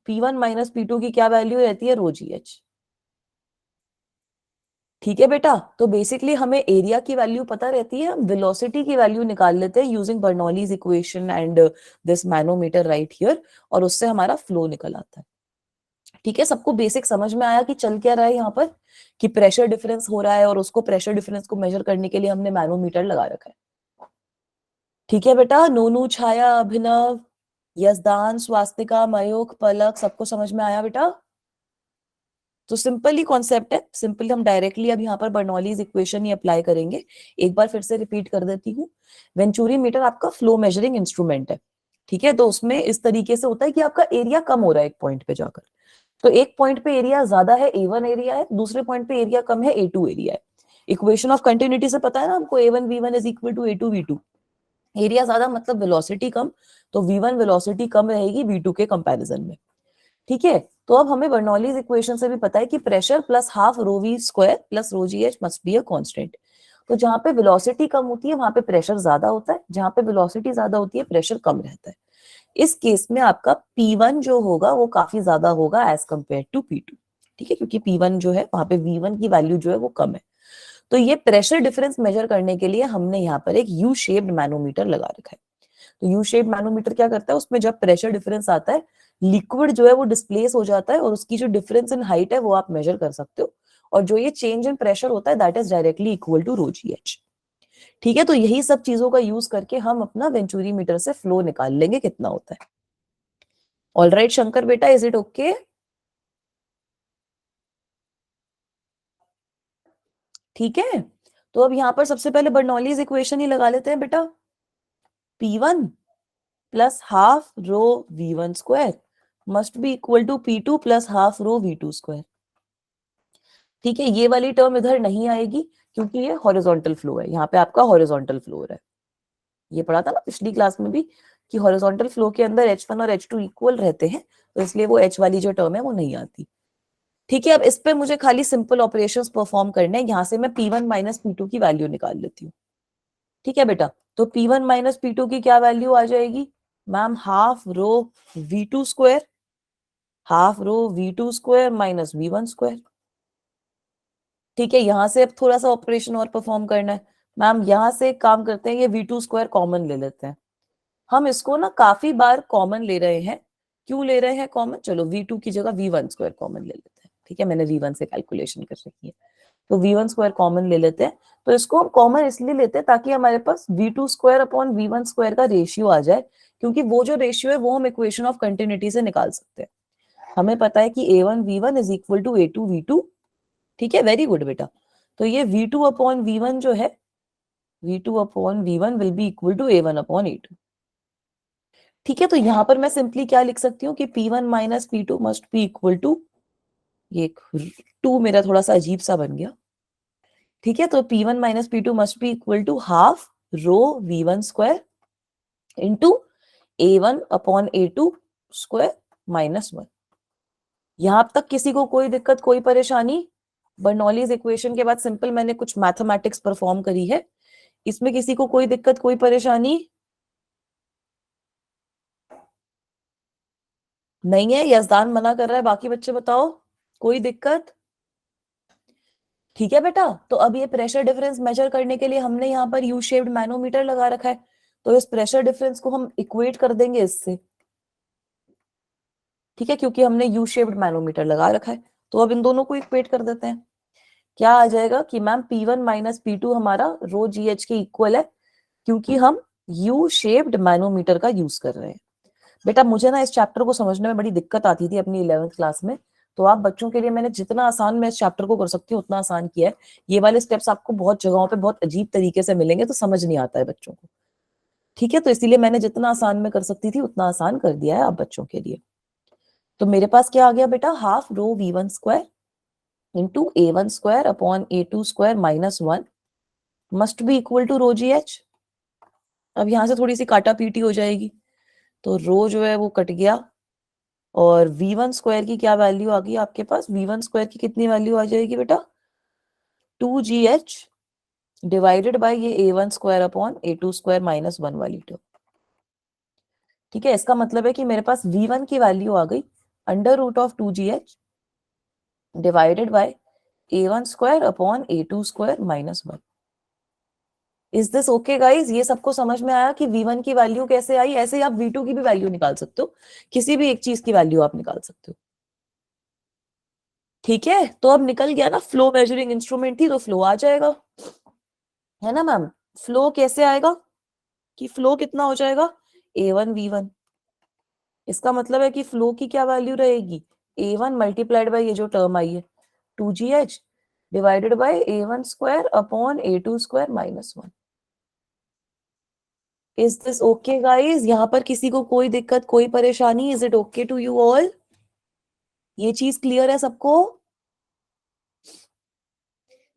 P1 माइनस P2 की क्या वैल्यू रहती है, रो जी एच। ठीक है बेटा, तो बेसिकली हमें एरिया की वैल्यू पता रहती है, हम वेलोसिटी की वैल्यू निकाल लेते हैं using Bernoulli's equation and this manometer right here, और उससे हमारा फ्लो निकल आता है। ठीक है, सबको बेसिक समझ में आया कि चल क्या रहा है यहाँ पर, कि प्रेशर डिफरेंस हो रहा है और उसको प्रेशर डिफरेंस को मेजर करने के लिए हमने मैनोमीटर लगा रखा है। ठीक है बेटा, नोनू, छाया, अभिनव, यजदान, स्वास्तिका, मयूख, पलक, सबको समझ में आया बेटा? तो सिंपल ही कॉन्सेप्ट है, सिंपली हम डायरेक्टली अब यहाँ पर बर्नौलीज इक्वेशन ही अप्लाई करेंगे। एक बार फिर से रिपीट कर देती हूँ। वेंचुरी मीटर आपका फ्लो मेजरिंग इंस्ट्रूमेंट है। ठीक है, तो उसमें इस तरीके से होता है कि आपका एरिया कम हो रहा है एक पॉइंट पे जाकर। तो एक पॉइंट पे एरिया ज्यादा है, A1 एरिया है, दूसरे पॉइंट पे एरिया कम है, A2 एरिया है। इक्वेशन ऑफ कंटिन्यूटी से पता है ना हमको a1 v1 इज इक्वल टू a2 v2। एरिया ज्यादा मतलब वेलोसिटी कम, तो v1 वेलोसिटी कम रहेगी v2 के कंपैरिजन में। ठीक है, तो अब हमें बर्नौलीज इक्वेशन से भी पता है कि pressure plus half rho v square plus rho g h must be a constant. तो जहां पे वेलोसिटी कम होती है वहां पे प्रेशर ज्यादा होता है, जहां पे वेलोसिटी ज्यादा होती है प्रेशर कम रहता है। इस केस में आपका P1 जो होगा वो काफी ज्यादा होगा एज कंपेयर टू P2। ठीक है, क्योंकि P1 जो है वहां पे V1 की वैल्यू जो है वो कम है। तो ये प्रेशर डिफरेंस मेजर करने के लिए हमने यहाँ पर एक यू शेप्ड मैनोमीटर लगा रखा है। तो यू शेप्ड मैनोमीटर क्या करता है, उसमें जब प्रेशर डिफरेंस आता है, लिक्विड जो है वो डिस्प्लेस हो जाता है और उसकी जो डिफरेंस इन हाइट है वो आप मेजर कर सकते हो। और जो ये चेंज इन प्रेशर होता है that is directly equal to rho g h. ठीक है, तो यही सब चीजों का यूज करके हम अपना वेंचुरी मीटर से फ्लो निकाल लेंगे कितना होता है। ऑल राइट शंकर बेटा, इज इट ओके? ठीक है, तो अब यहां पर सबसे पहले बर्नौलीज इक्वेशन ही लगा लेते हैं बेटा। P1 plus half rho V1 square must be equal to P2 plus half rho V2 square. ठीक है, ये वाली टर्म इधर नहीं आएगी क्योंकि ये हॉरिजॉन्टल फ्लो है, यहाँ पे आपका हॉरिजॉन्टल फ्लो हो रहा है। ये पढ़ा था ना पिछली क्लास में भी कि हॉरिजॉन्टल फ्लो के अंदर H1 और H2 इक्वल रहते हैं, तो इसलिए वो H वाली जो टर्म है वो नहीं आती। ठीक है, अब इस पे मुझे खाली सिंपल ऑपरेशंस परफॉर्म करने हैं। यहाँ से मैं P1 माइनस P2 की वैल्यू निकाल लेती हूँ। ठीक है बेटा, तो P1 माइनस P2 की क्या वैल्यू आ जाएगी ma'am? Half rho V2 square, half rho V2 square minus V1 square. ठीक है, यहां से अब थोड़ा सा ऑपरेशन और परफॉर्म करना है। मैम यहाँ से एक काम करते हैं, ये V2 स्क्वायर कॉमन ले लेते हैं। हम इसको ना काफी बार कॉमन ले रहे हैं। क्यों ले रहे हैं कॉमन? चलो V2 की जगह V1 स्क्वायर कॉमन ले लेते हैं। ठीक है, मैंने V1 से कैलकुलेशन कर रखी है, तो V1 स्क्वायर कॉमन ले लेते हैं। तो इसको हम कॉमन इसलिए लेते हैं ताकि हमारे पास V2 square upon V1 square का रेशियो आ जाए, क्योंकि वो जो रेशियो है वो हम इक्वेशन ऑफ कंटिन्यूटी से निकाल सकते हैं। हमें पता है कि A1 V1 इज इक्वल टू A2 V2। ठीक है, वेरी गुड बेटा। तो ये V2 अपॉन V1 जो है, V2 upon V1 will be equal to A1 upon A2। ठीक है, तो यहां पर मैं सिंपली क्या लिख सकती हूँ कि P1 minus P2 must be equal to, ये टू मेरा थोड़ा सा अजीब सा बन गया। ठीक है, तो P1 minus P2 must be equal to half rho V1 square into A1 upon A2 square minus 1। यहां तक किसी को कोई दिक्कत, कोई परेशानी? बर्नौलीज इक्वेशन के बाद सिंपल मैंने कुछ मैथमेटिक्स परफॉर्म करी है, इसमें किसी को कोई दिक्कत, कोई परेशानी नहीं है? यजदान मना कर रहा है, बाकी बच्चे बताओ कोई दिक्कत? ठीक है बेटा, तो अब ये प्रेशर डिफरेंस मेजर करने के लिए हमने यहाँ पर यू शेप्ड मैनोमीटर लगा रखा है, तो इस प्रेशर डिफरेंस को हम इक्वेट कर देंगे इससे। ठीक है, क्योंकि हमने यू शेप्ड मैनोमीटर लगा रखा है, तो अब इन दोनों को इक्वेट कर देते हैं। क्या आ जाएगा कि मैम P1 माइनस P2 हमारा रो जी एच के इक्वल है, क्योंकि हम यू शेप्ड मैनोमीटर का यूज कर रहे हैं। बेटा मुझे ना इस चैप्टर को समझने में बड़ी दिक्कत आती थी अपनी 11th क्लास में, तो आप बच्चों के लिए मैंने जितना आसान मैं इस चैप्टर को कर सकती हूँ उतना आसान किया है। ये वाले स्टेप्स आपको बहुत जगहों पे बहुत अजीब तरीके से मिलेंगे, तो समझ नहीं आता है बच्चों को। ठीक है, तो इसीलिए मैंने जितना आसान में कर सकती थी उतना आसान कर दिया है आप बच्चों के लिए। तो मेरे पास क्या आ गया बेटा? Half rho V1 square into A1 square upon A2 square minus 1 must be equal to rho g h. अब यहां से थोड़ी सी काटा पीटी हो जाएगी, तो रो जो है वो कट गया, और V1 स्क्वायर की क्या वैल्यू आ गई आपके पास? V1 स्क्वायर की कितनी वैल्यू आ जाएगी बेटा? 2GH डिवाइडेड बाय ये A1 square upon A2 square minus 1 वाली टर्म। ठीक है, इसका मतलब है कि मेरे पास V1 की वैल्यू आ गई under root of 2GH divided by A1 square upon A2 square minus 1। Is this okay guys? ये सबको समझ में आया कि V1 की वैल्यू कैसे आई? ऐसे ही आप V2 की भी वैल्यू निकाल सकते हो, किसी भी एक चीज की वैल्यू आप निकाल सकते हो। ठीक है, तो अब निकल गया ना, फ्लो मेजरिंग इंस्ट्रूमेंट थी तो फ्लो आ जाएगा, है ना मैम? फ्लो कैसे आएगा कि फ्लो कितना हो जाएगा? A1 V1। इसका मतलब है कि फ्लो की क्या वैल्यू रहेगी? A1 मल्टीप्लाइड बाय ये जो टर्म आई है 2GH divided by A1 square upon A2 square minus 1। Is this okay guys? यहाँ पर किसी को कोई दिक्कत, कोई परेशानी? Is it okay to you all? ये चीज क्लियर है सबको?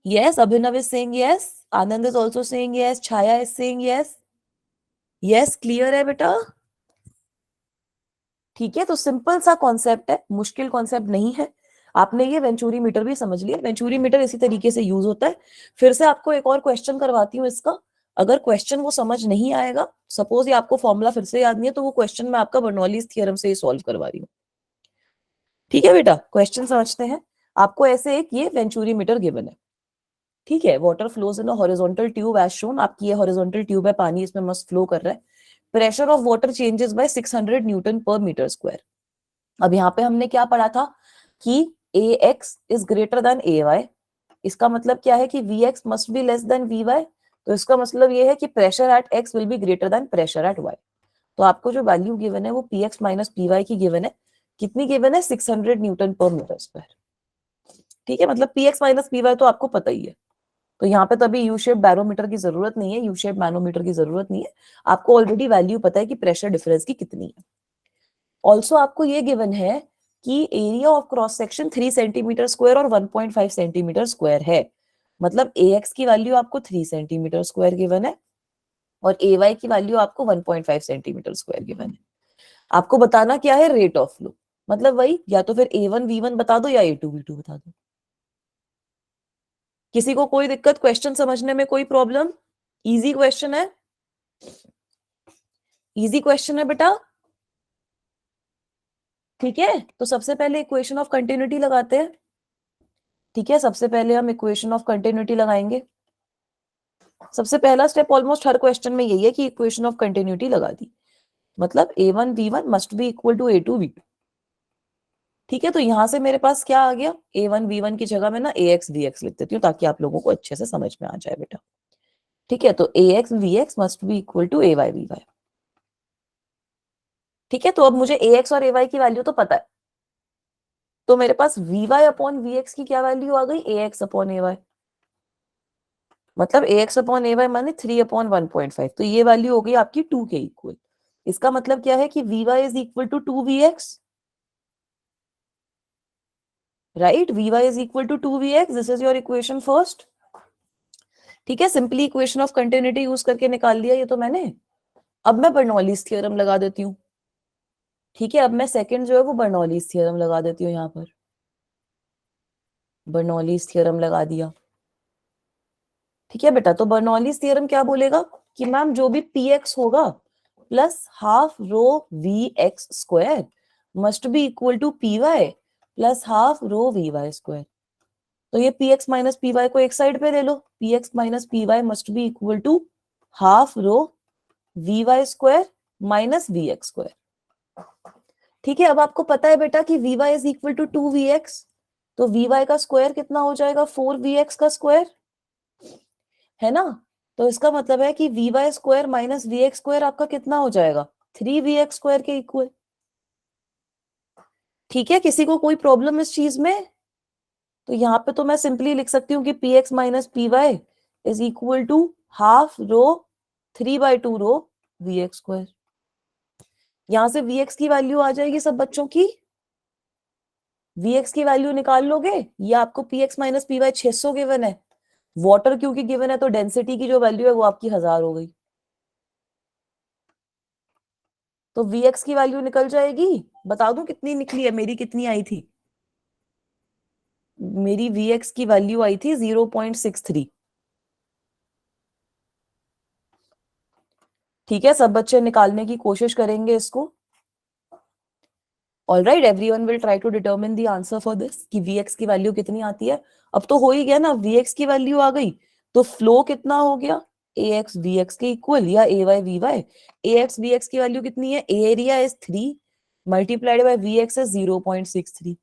Yes, Abhinav is saying yes. Anand is also saying yes. Chaya is saying yes. Yes, clear है बेटा? ठीक है, तो सिंपल सा कॉन्सेप्ट है, मुश्किल कॉन्सेप्ट नहीं है. आपने ये वेंचुरी मीटर भी समझ लिया. वेंचुरी मीटर इसी तरीके से यूज होता है. फिर से आपको एक और क्वेश्चन करवाती हूँ इसका. अगर क्वेश्चन वो समझ नहीं आएगा, सपोज ये आपको फॉर्मूला फिर से याद नहीं है, तो वो क्वेश्चन मैं आपका बर्नौलीज थ्योरम से ही सॉल्व करवा रही हूँ. ठीक है बेटा, क्वेश्चन समझते हैं. आपको ऐसे एक ये वेंचुरी मीटर गिवन है. ठीक है, water flows in a horizontal tube as shown. आपकी ये हॉरिजॉन्टल ट्यूब है, पानी इसमें मस्त फ्लो कर रहा है. Pressure of water changes by 600 newton per metre square. अब यहाँ पे हमने क्या पढ़ा था कि A X is greater than A Y. इसका मतलब क्या है कि V X must be less than V Y. तो इसका मतलब ये है कि pressure at X will be greater than pressure at Y. तो आपको जो वैल्यू गिवन है वो P x minus P Y की गिवन है. कितनी गिवन है? 600 न्यूटन पर मीटर स्क्वायर. ठीक है, मतलब p x minus P y तो आपको पता ही है. तो यहाँ पे तो अभी यू शेप बैरोमीटर की जरूरत नहीं है, यू शेप मैनोमीटर की जरूरत नहीं है. आपको ऑलरेडी वैल्यू पता है कि प्रेशर डिफरेंस की कितनी है. ऑल्सो आपको ये गिवन है कि area of cross section 3 centimetre square और 1.5 सेंटीमीटर स्क्वायर है. मतलब ए एक्स की वैल्यू आपको 3 सेंटीमीटर स्क्वायर गिवन है और ए वाई की वैल्यू आपको 1.5 सेंटीमीटर स्क्वायर गिवन है. आपको बताना क्या है? Rate of flow. मतलब वही, या तो फिर A1 V1 बता दो या A2 V2 बता दो. किसी को कोई दिक्कत? क्वेश्चन समझने में कोई प्रॉब्लम? इजी क्वेश्चन है, इजी क्वेश्चन है बेटा. ठीक है, तो सबसे पहले इक्वेशन ऑफ कंटिन्यूटी लगाते हैं. ठीक है, सबसे पहले हम इक्वेशन ऑफ कंटिन्यूटी लगाएंगे. सबसे पहला स्टेप ऑलमोस्ट हर क्वेश्चन में यही है कि इक्वेशन ऑफ कंटिन्यूटी लगा दी. मतलब A1 V1 must be equal टू A2 V2. ठीक है, तो यहां से मेरे पास क्या आ गया? A1 V1 की जगह में ना AX VX लिख देती हूँ ताकि आप लोगों को अच्छे से समझ में आ जाए बेटा. ठीक है, तो AX VX must be equal to AY V Y. ठीक है, तो अब मुझे AX और AY की वैल्यू तो पता है. तो मेरे पास VY अपॉन VX की क्या वैल्यू आ गई? AX upon AY. मतलब AX अपॉन AY माने 3/1.5. तो ये वैल्यू हो गई आपकी 2 के इक्वल. इसका मतलब क्या है कि VY is equal to 2VX. Right, VY is equal to 2VX. This is your equation first. ठीक है, simply equation of continuity use करके निकाल लिया ये तो मैंने. अब मैं बर्नौलीज थ्योरम लगा देती हूँ. ठीक है, अब मैं सेकंड जो है वो बर्नौलीज थ्योरम लगा देती हूँ. यहाँ पर बर्नौलीज थ्योरम लगा दिया. ठीक है बेटा, तो बर्नौलीज थ्योरम क्या बोलेगा कि मैम जो भी पी एक्स होगा plus half rho we x square must be equal to P Y plus half rho V Y square. तो ये P x minus P Y को एक साइड पे ले लो. P x minus P Y must be equal to half rho V Y square minus we x square. ठीक है, अब आपको पता है बेटा कि we Y is equal to 2VX. तो वी वाई का स्क्वायर कितना हो जाएगा? 4VX का स्क्वायर, है ना. तो इसका मतलब है कि we Y square minus we x square आपका कितना हो जाएगा? 3VX स्क्वायर के इक्वल. ठीक है, किसी को कोई प्रॉब्लम इस चीज में? तो यहाँ पे तो मैं सिंपली लिख सकती हूँ कि p x minus P y is equal to half rho 3/2 rho we x square. यहां से वी एक्स की वैल्यू आ जाएगी सब बच्चों की. वी एक्स की वैल्यू निकाल लोगे. ये आपको p x minus P y 600 given है. वाटर क्योंकि गिवन है तो डेंसिटी की जो वैल्यू है वो आपकी 1000 हो गई. तो Vx की वैल्यू निकल जाएगी. बता दूं कितनी निकली है? मेरी कितनी आई थी? मेरी Vx की वैल्यू आई थी 0.63. ठीक है, सब बच्चे निकालने की कोशिश करेंगे इसको. All right, everyone will try to determine the answer for this कि Vx की वैल्यू कितनी आती है. अब तो हो ही गया ना, Vx की वैल्यू आ गई तो फ्लो कितना हो गया? Ax Vx के इक्वल या Ay Vy. Ax Vx की वैल्यू कितनी है? Area is 3 multiplied by Vx is 0.63.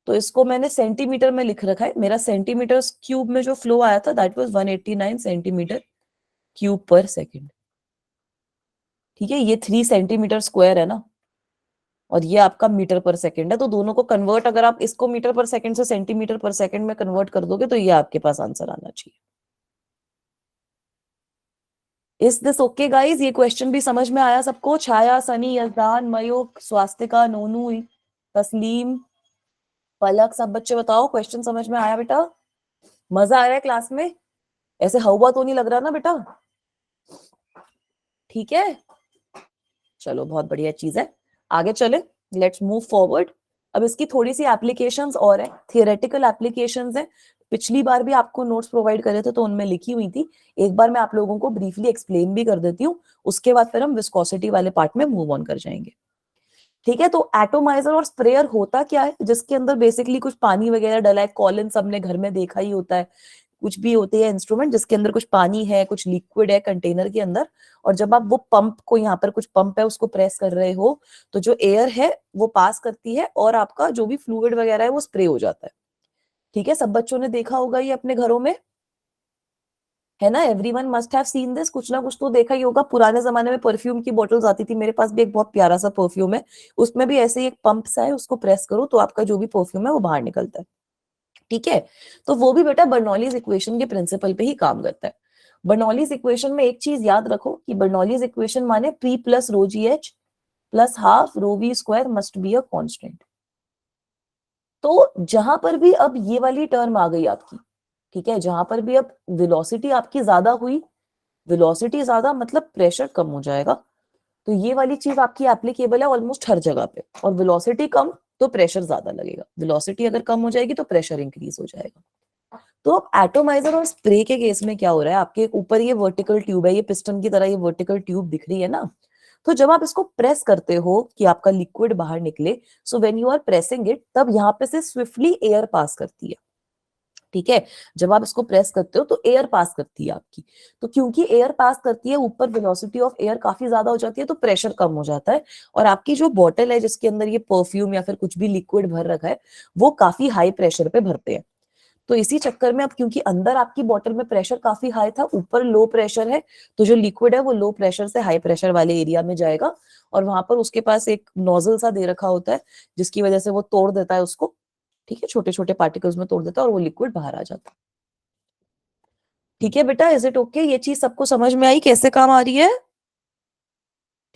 तो इसको मैंने सेंटीमीटर में लिख रखा है. मेरा सेंटीमीटर क्यूब में जो फ्लो आया था दैट वाज 189 सेंटीमीटर क्यूब पर सेकंड. ठीक है, ये 3 सेंटीमीटर स्क्वायर है ना, और ये आपका मीटर पर सेकंड है. तो दोनों को कन्वर्ट, अगर आप इसको मीटर पर सेकंड से सेंटीमीटर पर सेकंड में कन्वर्ट कर दोगे तो ये आपके पास आंसर आना चाहिए. Is this okay guys? ये क्वेश्चन भी समझ में आया सबको? छाया, सनी, यजदान, मयूक, स्वास्तिका, नोनू, तस्लीम, पलक, सब बच्चे बताओ क्वेश्चन समझ में आया बेटा? मजा आ रहा है क्लास में? ऐसे हवा तो नहीं लग रहा ना बेटा? ठीक है, चलो बहुत बढ़िया चीज है। आगे चले, लेट्स मूव फॉरवर्ड। अब इसकी थोड़ी सी एप्लीकेशंस और है, थियोरेटिकल एप्लीकेशंस है। पिछली बार भी आपको नोट्स प्रोवाइड करे थे तो उनमें लिखी हुई थी। एक बार मैं आप लोगों को ब्रीफली एक्सप्लेन भी कर देती हूँ, उसके बाद फिर हम विस्कोसिटी वाले पार्ट में मूव ऑन कर जाएंगे। ठीक है, तो एटोमाइजर और स्प्रेयर होता क्या है, जिसके अंदर बेसिकली कुछ पानी वगैरह डला है। कॉलिन सबने घर में देखा ही होता है, कुछ भी होते हैं इंस्ट्रूमेंट जिसके अंदर कुछ पानी है, कुछ लिक्विड है कंटेनर के अंदर, और जब आप वो पंप को, यहाँ पर कुछ पंप है उसको प्रेस कर रहे हो, तो जो एयर है वो पास करती है और आपका जो भी फ्लूइड वगैरह है वो स्प्रे हो जाता है। ठीक है, सब बच्चों ने देखा होगा ये अपने घरों में, है ना? Everyone must have seen this, कुछ ना कुछ तो देखा ही होगा। पुराने जमाने में परफ्यूम की बोतल्स आती थी, मेरे पास भी एक बहुत प्यारा सा परफ्यूम है, उसमें भी ऐसे ही एक पंप सा है, उसको प्रेस करो तो आपका जो भी परफ्यूम है वो बाहर निकलता है। ठीक है, तो वो भी बेटा बर्नौलीज इक्वेशन के प्रिंसिपल पे ही काम करता है। बर्नौलीज इक्वेशन में एक चीज याद रखो कि बर्नौलीज इक्वेशन माने p plus rho g h plus half rho v square must be a constant. तो जहां पर भी अब ये वाली टर्म आ गई आपकी, ठीक है, जहां पर भी अब वेलोसिटी आपकी ज्यादा हुई, वेलोसिटी ज्यादा मतलब प्रेशर कम हो जाएगा, तो ये वाली चीज आपकी एप्लीकेबल है ऑलमोस्ट हर जगह पे। और वेलोसिटी कम तो प्रेशर ज्यादा लगेगा, वेलोसिटी अगर कम हो जाएगी तो प्रेशर इंक्रीज हो जाएगा। तो अब एटोमाइजर और स्प्रे के केस में क्या हो रहा है, आपके ऊपर ये वर्टिकल ट्यूब है, ये पिस्टन की तरह ये वर्टिकल ट्यूब दिख रही है ना, तो जब आप इसको प्रेस करते हो कि आपका लिक्विड बाहर निकले, so when you are pressing it, तब यहाँ पे से स्विफ्टली एयर पास करती है। ठीक है, जब आप इसको प्रेस करते हो तो एयर पास करती है आपकी, तो क्योंकि एयर पास करती है, ऊपर वेलोसिटी ऑफ एयर काफी ज्यादा हो जाती है, तो प्रेशर कम हो जाता है, और आपकी जो बॉटल है जिसके अंदर ये परफ्यूम या फिर कुछ भी लिक्विड भर रखा है, वो काफी हाई प्रेशर पे भरते हैं। तो इसी चक्कर में अब क्योंकि अंदर आपकी बॉटल में प्रेशर काफी हाई था, ऊपर लो प्रेशर है, तो जो लिक्विड है वो लो प्रेशर से हाई प्रेशर वाले एरिया में जाएगा, और वहां पर उसके पास एक नोजल सा दे रखा होता है, जिसकी वजह से वो तोड़ देता है उसको। ठीक है, छोटे छोटे पार्टिकल्स में तोड़ देता है और वो लिक्विड बाहर आ जाता है। ठीक है बेटा, इज इट ओके? ये चीज सबको समझ में आई कैसे काम आ रही है?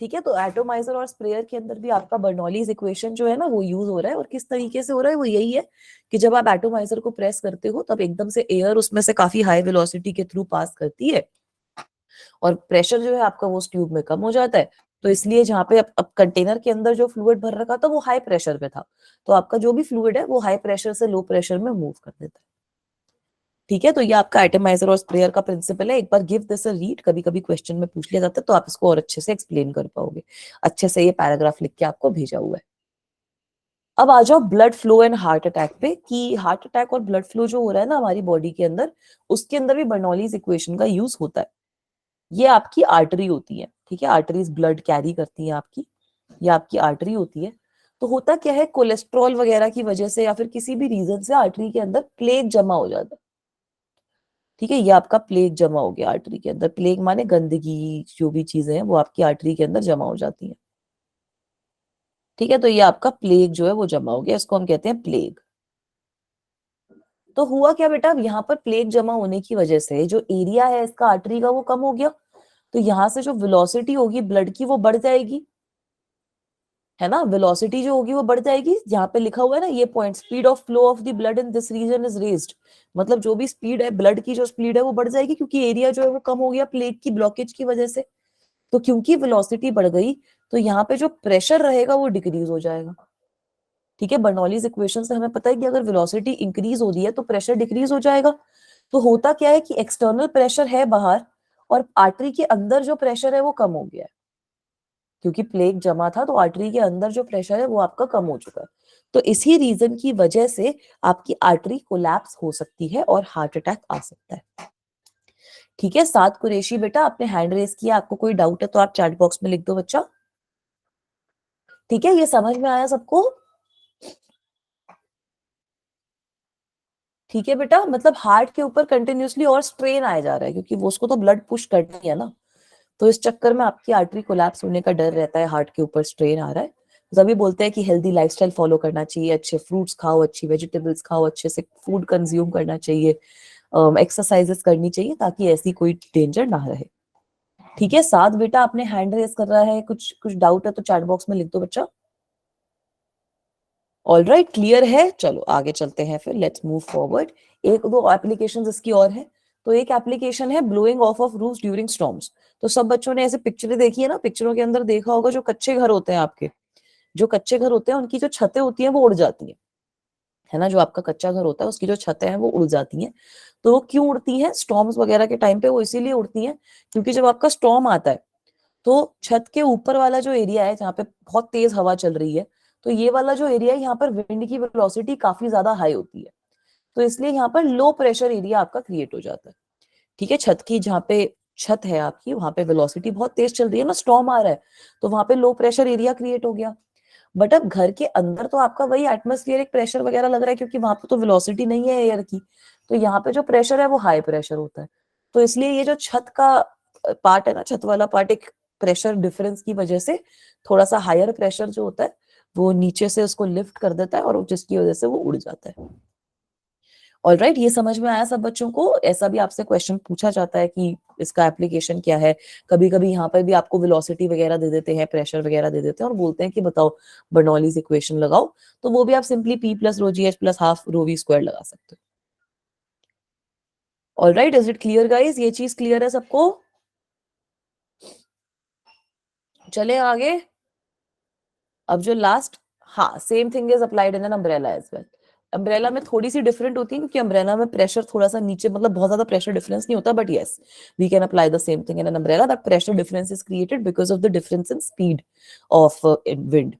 ठीक है, तो एटोमाइजर और स्प्रेयर के अंदर भी आपका बर्नौलीज इक्वेशन जो है ना वो यूज हो रहा है, और किस तरीके से हो रहा है वो यही है कि जब आप एटोमाइजर को प्रेस करते हो तब एकदम से एयर उसमें से काफी हाई वेलोसिटी के थ्रू पास करती है, और प्रेशर जो है आपका वो उस ट्यूब में कम हो जाता है। तो इसलिए जहाँ पे अब कंटेनर के अंदर जो फ्लूइड भर रखा था वो हाई प्रेशर पे था, तो आपका जो भी फ्लूइड है वो हाई प्रेशर से लो प्रेशर में मूव कर देता है। ठीक है, तो ये आपका एटमाइजर और स्प्रेयर का प्रिंसिपल है। एक बार गिव दिस अ रीड, कभी कभी क्वेश्चन में पूछ लिया जाता है तो आप इसको और अच्छे से एक्सप्लेन कर पाओगे। अच्छे से ये पैराग्राफ लिख के आपको भेजा हुआ है। अब आ जाओ blood flow and heart attack पे, कि हार्ट अटैक और ब्लड फ्लो जो हो रहा है ना हमारी बॉडी के अंदर, उसके अंदर भी बर्नौलीज इक्वेशन का यूज होता है। ये आपकी आर्टरी होती है, ठीक है, आर्टरीज ब्लड कैरी करती है आपकी, ये आपकी आर्टरी होती है। तो होता क्या है, कोलेस्ट्रॉल वगैरह की वजह से या फिर किसी भी रीजन से आर्टरी के अंदर प्लेग जमा हो जाता है। ठीक है, ये आपका प्लेग जमा हो गया आर्टरी के अंदर। प्लेग माने गंदगी, जो भी चीजें हैं वो आपकी आर्टरी के अंदर जमा हो जाती हैं। ठीक है, तो ये आपका प्लेग जो है वो जमा हो गया, इसको हम कहते हैं प्लेग। तो हुआ क्या बेटा, अब यहाँ पर प्लेग जमा होने की वजह से जो एरिया है इसका आर्टरी का वो कम हो गया, तो यहाँ से जो वेलोसिटी होगी ब्लड की वो बढ़ जाएगी, है ना? वेलोसिटी जो होगी वो बढ़ जाएगी। यहाँ पे लिखा हुआ है ना ये point, speed of flow of the blood in this region is raised, मतलब जो भी स्पीड है ब्लड की, जो स्पीड है वो बढ़ जाएगी, क्योंकि एरिया जो है वो कम हो गया प्लेग की ब्लॉकेज की वजह से। तो क्योंकि वेलोसिटी बढ़ गई, तो यहाँ पे जो प्रेशर रहेगा वो डिक्रीज हो जाएगा। ठीक है, बर्नौलीज इक्वेशन से हमें पता है कि अगर वेलोसिटी इंक्रीज हो रही है तो प्रेशर डिक्रीज हो जाएगा। तो होता क्या है कि एक्सटर्नल प्रेशर है बाहर, और आर्टरी के अंदर जो प्रेशर है वो कम हो गया है, क्योंकि प्लेग जमा था तो आर्टरी के अंदर जो प्रेशर है वो आपका कम हो चुका है। तो इसी रीजन की वजह से आपकी आर्टरी कोलैप्स हो सकती है और हार्ट अटैक आ सकता है। ठीक है, सात कुरैशी बेटा आपने हैंड रेस किया, आपको कोई डाउट है तो आप चैट बॉक्स में लिख दो बच्चा। ठीक है, ये समझ में आया सबको? ठीक है बेटा, मतलब हार्ट के ऊपर कंटिन्यूसली और स्ट्रेन आया जा रहा है, क्योंकि वो उसको तो ब्लड पुश करनी है ना, तो इस चक्कर में आपकी आर्टरी कोलैप्स होने का डर रहता है, हार्ट के ऊपर स्ट्रेन आ रहा है। सभी बोलते हैं कि हेल्दी लाइफस्टाइल फॉलो करना चाहिए, अच्छे फ्रूट्स खाओ, अच्छी वेजिटेबल्स खाओ, अच्छे से फूड कंज्यूम करना चाहिए, एक्सरसाइजेस करनी चाहिए, ताकि ऐसी कोई डेंजर ना रहे। ठीक है, साथ बेटा आपने हैंड रेस कर रहा है, कुछ कुछ डाउट है तो चैट बॉक्स में लिख दो बच्चा। ऑल राइट, क्लियर है? चलो आगे चलते हैं फिर, लेट्स मूव फॉरवर्ड। एक दो एप्लीकेशंस इसकी और है। तो एक एप्लीकेशन है blowing of roofs during storms. तो सब बच्चों ने ऐसे पिक्चरें देखी है ना, पिक्चरों के अंदर देखा होगा जो कच्चे घर होते हैं आपके, जो कच्चे घर होते हैं उनकी जो छतें होती हैं वो उड़ जाती है ना, जो आपका कच्चा घर होता है उसकी जो छतें हैं वो उड़ जाती हैं। तो वो क्यों उड़ती हैं स्टॉर्म्स वगैरह के टाइम पे? वो इसीलिए उड़ती हैं क्योंकि जब आपका स्टॉर्म आता है तो छत के ऊपर वाला जो एरिया है जहाँ पे बहुत तेज हवा चल रही है, तो ये वाला जो एरिया है यहाँ पर विंड की वेलोसिटी काफी ज्यादा हाई होती है। तो इसलिए यहाँ पर लो प्रेशर एरिया आपका क्रिएट हो जाता है। ठीक है, छत की जहाँ पे छत है आपकी वहां पे वेलोसिटी बहुत तेज चल रही है ना, स्टॉर्म आ रहा है, तो वहां पे लो प्रेशर एरिया क्रिएट हो गया। बट अब घर के अंदर तो आपका वही एटमोस्फियरिक प्रेशर वगैरह लग रहा है क्योंकि वहां पे तो वेलोसिटी नहीं है एयर की, तो यहाँ पे जो प्रेशर है वो हाई प्रेशर होता है। तो इसलिए ये जो छत का पार्ट है ना, छत वाला पार्ट, एक प्रेशर डिफरेंस की वजह से थोड़ा सा हायर प्रेशर जो होता है वो नीचे से उसको लिफ्ट कर देता है और जिसकी वजह से वो उड़ जाता है। ऑल राइट, ये समझ में आया सब बच्चों को? ऐसा भी आपसे क्वेश्चन पूछा जाता है कि इसका एप्लीकेशन क्या है। कभी कभी यहाँ पर भी आपको वेलोसिटी वगैरह दे देते हैं, प्रेशर वगैरह दे देते हैं और बोलते हैं कि बताओ बर्नौलीज इक्वेशन लगाओ। तो वो भी आप simply P plus rho g h plus half rho v square लगा सकते हो। All right, is it clear guys? ये चीज क्लियर है सबको? चले आगे। अब जो लास्ट, हाँ, same thing is applied in an umbrella as well. Umbrella में थोड़ी सी डिफरेंट होती है क्योंकि अम्ब्रेला में प्रेशर थोड़ा सा नीचे, मतलब बहुत ज्यादा प्रेशर डिफरेंस नहीं होता, but yes we can apply the same thing in an umbrella. That pressure difference is created because of the difference in speed of wind.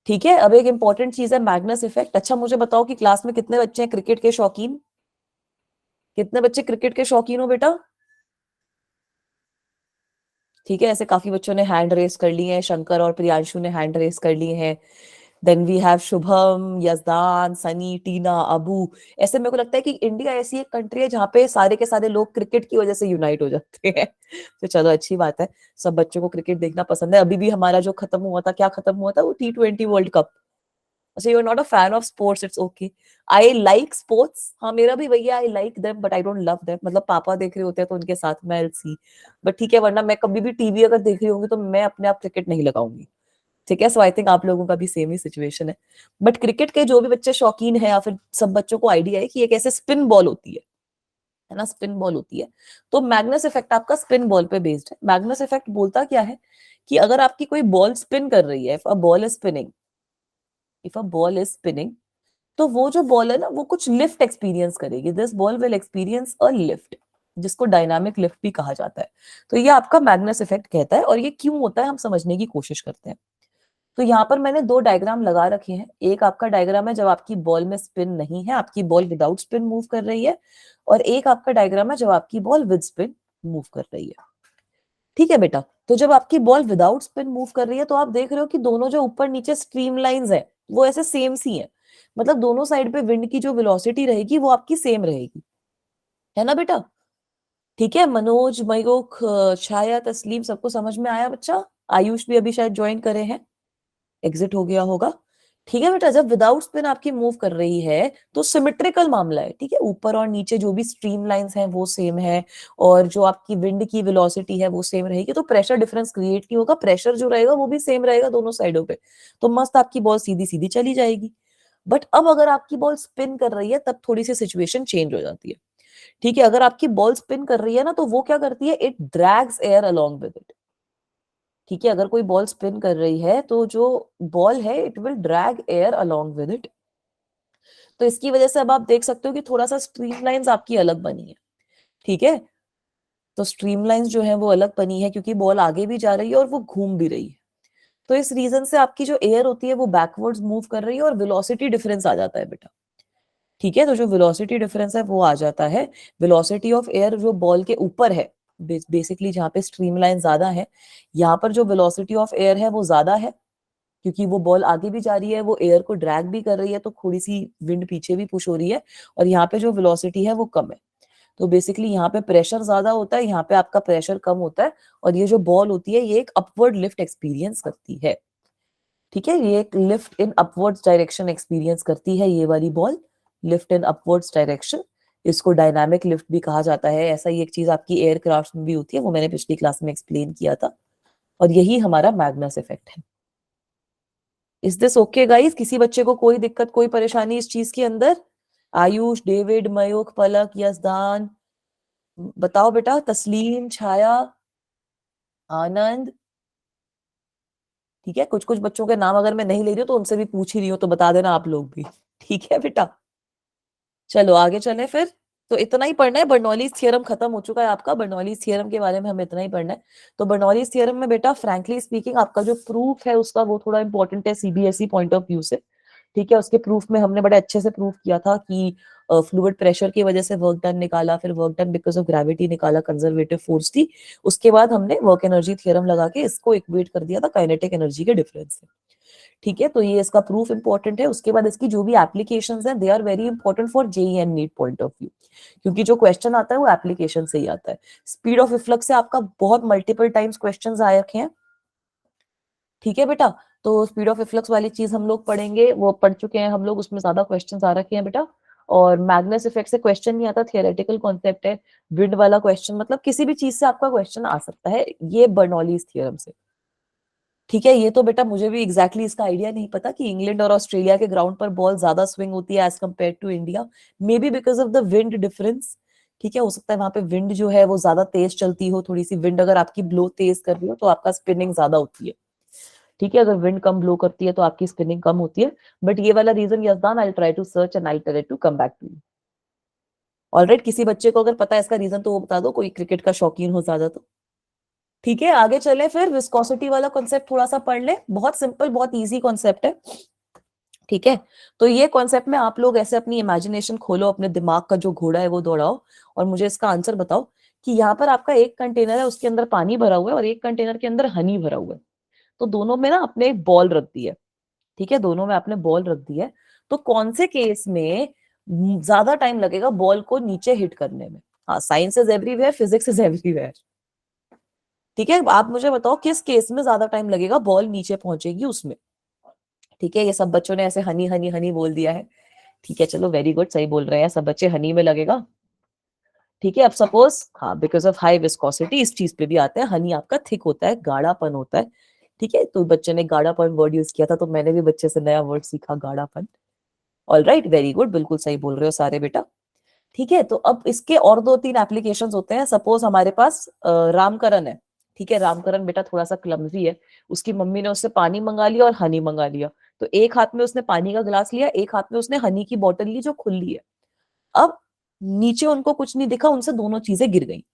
ठीक है, अब एक इंपॉर्टेंट चीज है मैग्नस इफेक्ट। अच्छा मुझे बताओ कि क्लास में कितने बच्चे हैं क्रिकेट के शौकीन? कितने बच्चे क्रिकेट के शौकीन हो बेटा? ठीक है, ऐसे काफी बच्चों ने हैंड रेस कर ली है, शंकर और प्रियांशु ने हैंड रेस कर लिए हैं। Then we have Shubham, Yazdan, Sunny, Tina, Abu. ऐसे मेरे को लगता है कि इंडिया ऐसी एक कंट्री है जहाँ पे सारे के सारे लोग क्रिकेट की वजह से यूनाइट हो जाते हैं। तो चलो अच्छी बात है, सब बच्चों को क्रिकेट देखना पसंद है। अभी भी हमारा जो खत्म हुआ था, क्या खत्म हुआ था, वो T20 वर्ल्ड कप। अच्छा, you are not a fan of sports, it's okay. I like sports, हाँ मेरा भी भैया, I like them but I don't love them. मतलब पापा देख रहे होते हैं तो उनके साथ में आई सी, बट ठीक है, वरना मैं कभी भी टीवी अगर देख रही होंगी तो मैं अपने आप क्रिकेट नहीं लगाऊंगी। ठीक है, सो आई थिंक आप लोगों का भी सेम ही सिचुएशन है। बट क्रिकेट के जो भी बच्चे शौकीन है या फिर सब बच्चों को आइडिया है कि एक ऐसे स्पिन बॉल होती है ना, स्पिन बॉल होती है। तो मैग्नस इफेक्ट आपका स्पिन बॉल पे बेस्ड है। मैग्नस इफेक्ट बोलता क्या है कि अगर आपकी कोई बॉल स्पिन कर रही है, if a ball is spinning, तो वो जो बॉल है ना वो कुछ लिफ्ट एक्सपीरियंस करेगी। This ball will experience a lift, जिसको डायनामिक लिफ्ट भी कहा जाता है। तो ये आपका मैग्नस इफेक्ट कहता है, और ये क्यों होता है हम समझने की कोशिश करते हैं। तो यहाँ पर मैंने दो डायग्राम लगा रखे हैं। एक आपका डायग्राम है जब आपकी बॉल में स्पिन नहीं है, आपकी बॉल विदाउट स्पिन मूव कर रही है, और एक आपका डायग्राम है जब आपकी बॉल विद स्पिन मूव कर रही है। ठीक है बेटा, तो जब आपकी बॉल विदाउट स्पिन मूव कर रही है तो आप देख रहे हो कि दोनों जो ऊपर नीचे स्ट्रीम लाइंस है वो ऐसे सेम सी है। मतलब दोनों साइड पे विंड की जो वेलोसिटी रहेगी वो आपकी सेम रहेगी, है ना बेटा? ठीक है, मनोज, मयूख, छाया, तस्लीम, सबको समझ में आया बच्चा? आयुष भी अभी शायद ज्वाइन करे हैं, एग्जिट हो गया होगा। ठीक है बेटा, जब विदाउट स्पिन आपकी मूव कर रही है तो सिमेट्रिकल मामला है। ठीक है, ऊपर और नीचे जो भी स्ट्रीम लाइंस हैं वो सेम है, और जो आपकी विंड की वेलोसिटी है वो सेम रहेगी, तो प्रेशर डिफरेंस क्रिएट नहीं होगा, प्रेशर जो रहेगा वो भी सेम रहेगा दोनों साइडों पे। तो मस्त आपकी बॉल सीधी सीधी चली जाएगी। बट अब अगर आपकी बॉल स्पिन कर रही है तब थोड़ी सी सिचुएशन चेंज हो जाती है। ठीक है, अगर आपकी बॉल स्पिन कर रही है ना तो वो क्या करती है, it drags air along with it. ठीक है, अगर कोई बॉल स्पिन कर रही है तो जो बॉल है it will drag air along with it. तो इसकी वजह से अब आप देख सकते हो कि थोड़ा सा स्ट्रीमलाइंस आपकी अलग बनी है। ठीक है, तो स्ट्रीमलाइंस जो है वो अलग बनी है क्योंकि बॉल आगे भी जा रही है और वो घूम भी रही है। तो इस रीजन से आपकी जो एयर होती है वो बैकवर्ड्स मूव कर रही है और वेलोसिटी डिफरेंस आ जाता है बेटा। ठीक है, तो जो वेलोसिटी डिफरेंस है वो आ जाता है। वेलोसिटी ऑफ एयर जो बॉल के ऊपर है, बेसिकली जहाँ पे स्ट्रीमलाइन ज्यादा है, यहाँ पर जो वेलोसिटी ऑफ एयर है वो ज्यादा है क्योंकि वो बॉल आगे भी जा रही है, वो एयर को ड्रैग भी कर रही है, तो थोड़ी सी विंड पीछे भी पुश हो रही है। और यहाँ पे जो वेलोसिटी है वो कम है, तो बेसिकली यहाँ पे प्रेशर ज्यादा होता है, यहाँ पे आपका प्रेशर कम होता है। और ये जो बॉल होती है ये एक अपवर्ड लिफ्ट एक्सपीरियंस करती है। ठीक है, ये एक lift in upwards direction experience करती है, ये वाली ball lift in upwards direction. इसको डायनामिक लिफ्ट भी कहा जाता है। ऐसा ही एक चीज आपकी एयरक्राफ्ट में भी होती है, वो मैंने पिछली क्लास में एक्सप्लेन किया था। और यही हमारा मैग्नस इफेक्ट है। Is this okay guys? किसी बच्चे को कोई दिक्कत, कोई परेशानी इस चीज के अंदर? आयुष, डेविड, मयूख, पलक, यजदान, बताओ बेटा। तस्लीम, छाया, आनंद। ठीक है, कुछ कुछ बच्चों के नाम अगर मैं नहीं ले रही हूँ तो उनसे भी पूछ ही रही हूँ, तो बता देना आप लोग भी। ठीक है बेटा, चलो आगे चले फिर। तो इतना ही पढ़ना है, बर्नौलीज थ्योरम खत्म हो चुका है आपका। बर्नौलीज थ्योरम के बारे में हमें इतना ही पढ़ना है। तो बर्नौलीज थ्योरम में बेटा फ्रैंकली स्पीकिंग आपका जो प्रूफ है उसका वो थोड़ा इंपॉर्टेंट है सीबीएसई पॉइंट ऑफ व्यू से। ठीक है, उसके प्रूफ में हमने बड़े अच्छे से प्रूफ किया था कि फ्लूइड प्रेशर की वजह से वर्क डन निकाला, फिर work done because of gravity निकाला, कंजर्वेटिव फोर्स थी। उसके बाद हमने वर्क एनर्जी थ्योरम लगा के इसको इक्वेट कर दिया था काइनेटिक एनर्जी के डिफरेंस से। ठीक है, तो ये इसका प्रूफ इंपॉर्टेंट है। उसके बाद इसकी जो भी एप्लीकेशंस हैं they are very important for JEE and NEET point of view, क्योंकि जो क्वेश्चन आता है वो एप्लीकेशन से ही आता है। स्पीड ऑफ इफ्लक्स से आपका बहुत मल्टीपल टाइम्स क्वेश्चंस आए रखे हैं। ठीक है बेटा, तो स्पीड ऑफ इफ्लक्स वाली चीज हम लोग पढ़ेंगे, वो पढ़ चुके हैं हम लोग, उसमें ज्यादा क्वेश्चंस आ रखे हैं बेटा। और मैग्नस इफेक्ट से क्वेश्चन नहीं आता, थियोरेटिकल कॉन्सेप्ट है। विंड वाला क्वेश्चन, मतलब किसी भी चीज से आपका क्वेश्चन आ सकता है ये बर्नौलीज थ्योरम से। ठीक है, ये तो बेटा मुझे भी एग्जैक्टली इसका आइडिया नहीं पता कि इंग्लैंड और ऑस्ट्रेलिया के ग्राउंड पर बॉल ज्यादा स्विंग होती है as compare to India. Maybe because of the wind difference. ठीक है, हो सकता है वहां पे विंड जो है वो ज्यादा तेज चलती हो, थोड़ी सी विंड अगर आपकी ब्लो तेज कर रही हो तो आपका स्पिनिंग ज्यादा होती है। ठीक है, अगर विंड कम ब्लो करती है तो आपकी स्पिनिंग कम होती है। बट ये वाला रीजन यजदान I try to search and I try to come back to you. Alright, किसी बच्चे को अगर पता है इसका रीजन तो वो बता दो, कोई क्रिकेट का शौकीन हो ज्यादा तो। ठीक है, आगे चले फिर। विस्कोसिटी वाला कॉन्सेप्ट थोड़ा सा पढ़ ले, बहुत सिंपल बहुत इजी कॉन्सेप्ट है। ठीक है, तो ये कॉन्सेप्ट में आप लोग ऐसे अपनी इमेजिनेशन खोलो, अपने दिमाग का जो घोड़ा है वो दौड़ाओ और मुझे इसका आंसर बताओ कि यहाँ पर आपका एक कंटेनर है, उसके अंदर पानी भरा हुआ है और एक कंटेनर के अंदर हनी भरा हुआ है। तो दोनों में ना आपने बॉल रख दी है। ठीक है, दोनों में आपने बॉल रख दी है। तो कौन से केस में ज्यादा टाइम लगेगा बॉल को नीचे हिट करने में? हाँ, science is everywhere, physics is everywhere. ठीक है, आप मुझे बताओ किस केस में ज्यादा टाइम लगेगा बॉल नीचे पहुंचेगी उसमें। ठीक है, ये सब बच्चों ने ऐसे हनी हनी हनी बोल दिया है। ठीक है, चलो वेरी गुड, सही बोल रहे हैं सब बच्चे, हनी में लगेगा। ठीक है, अब सपोज हाँ बिकॉज ऑफ हाई विस्कोसिटी इस चीज पे भी आते हैं, हनी आपका थिक होता है, गाढ़ापन होता है। ठीक है, तो बच्चे ने गाढ़ापन वर्ड यूज किया था तो मैंने भी बच्चे से नया वर्ड सीखा, गाढ़ापन। ऑल राइट, वेरी गुड, बिल्कुल सही बोल रहे हो सारे बेटा। ठीक है, तो अब इसके और दो तीन एप्लीकेशंस होते हैं। सपोज हमारे पास रामकरण है। ठीक है, रामकरण बेटा थोड़ा सा क्लमजी है। उसकी मम्मी ने उससे पानी मंगा लिया और हनी मंगा लिया। तो एक हाथ में उसने पानी का गिलास लिया, एक हाथ में उसने हनी की बोतल ली जो खुली है। अब नीचे उनको कुछ नहीं दिखा, उनसे दोनों चीजें गिर गई।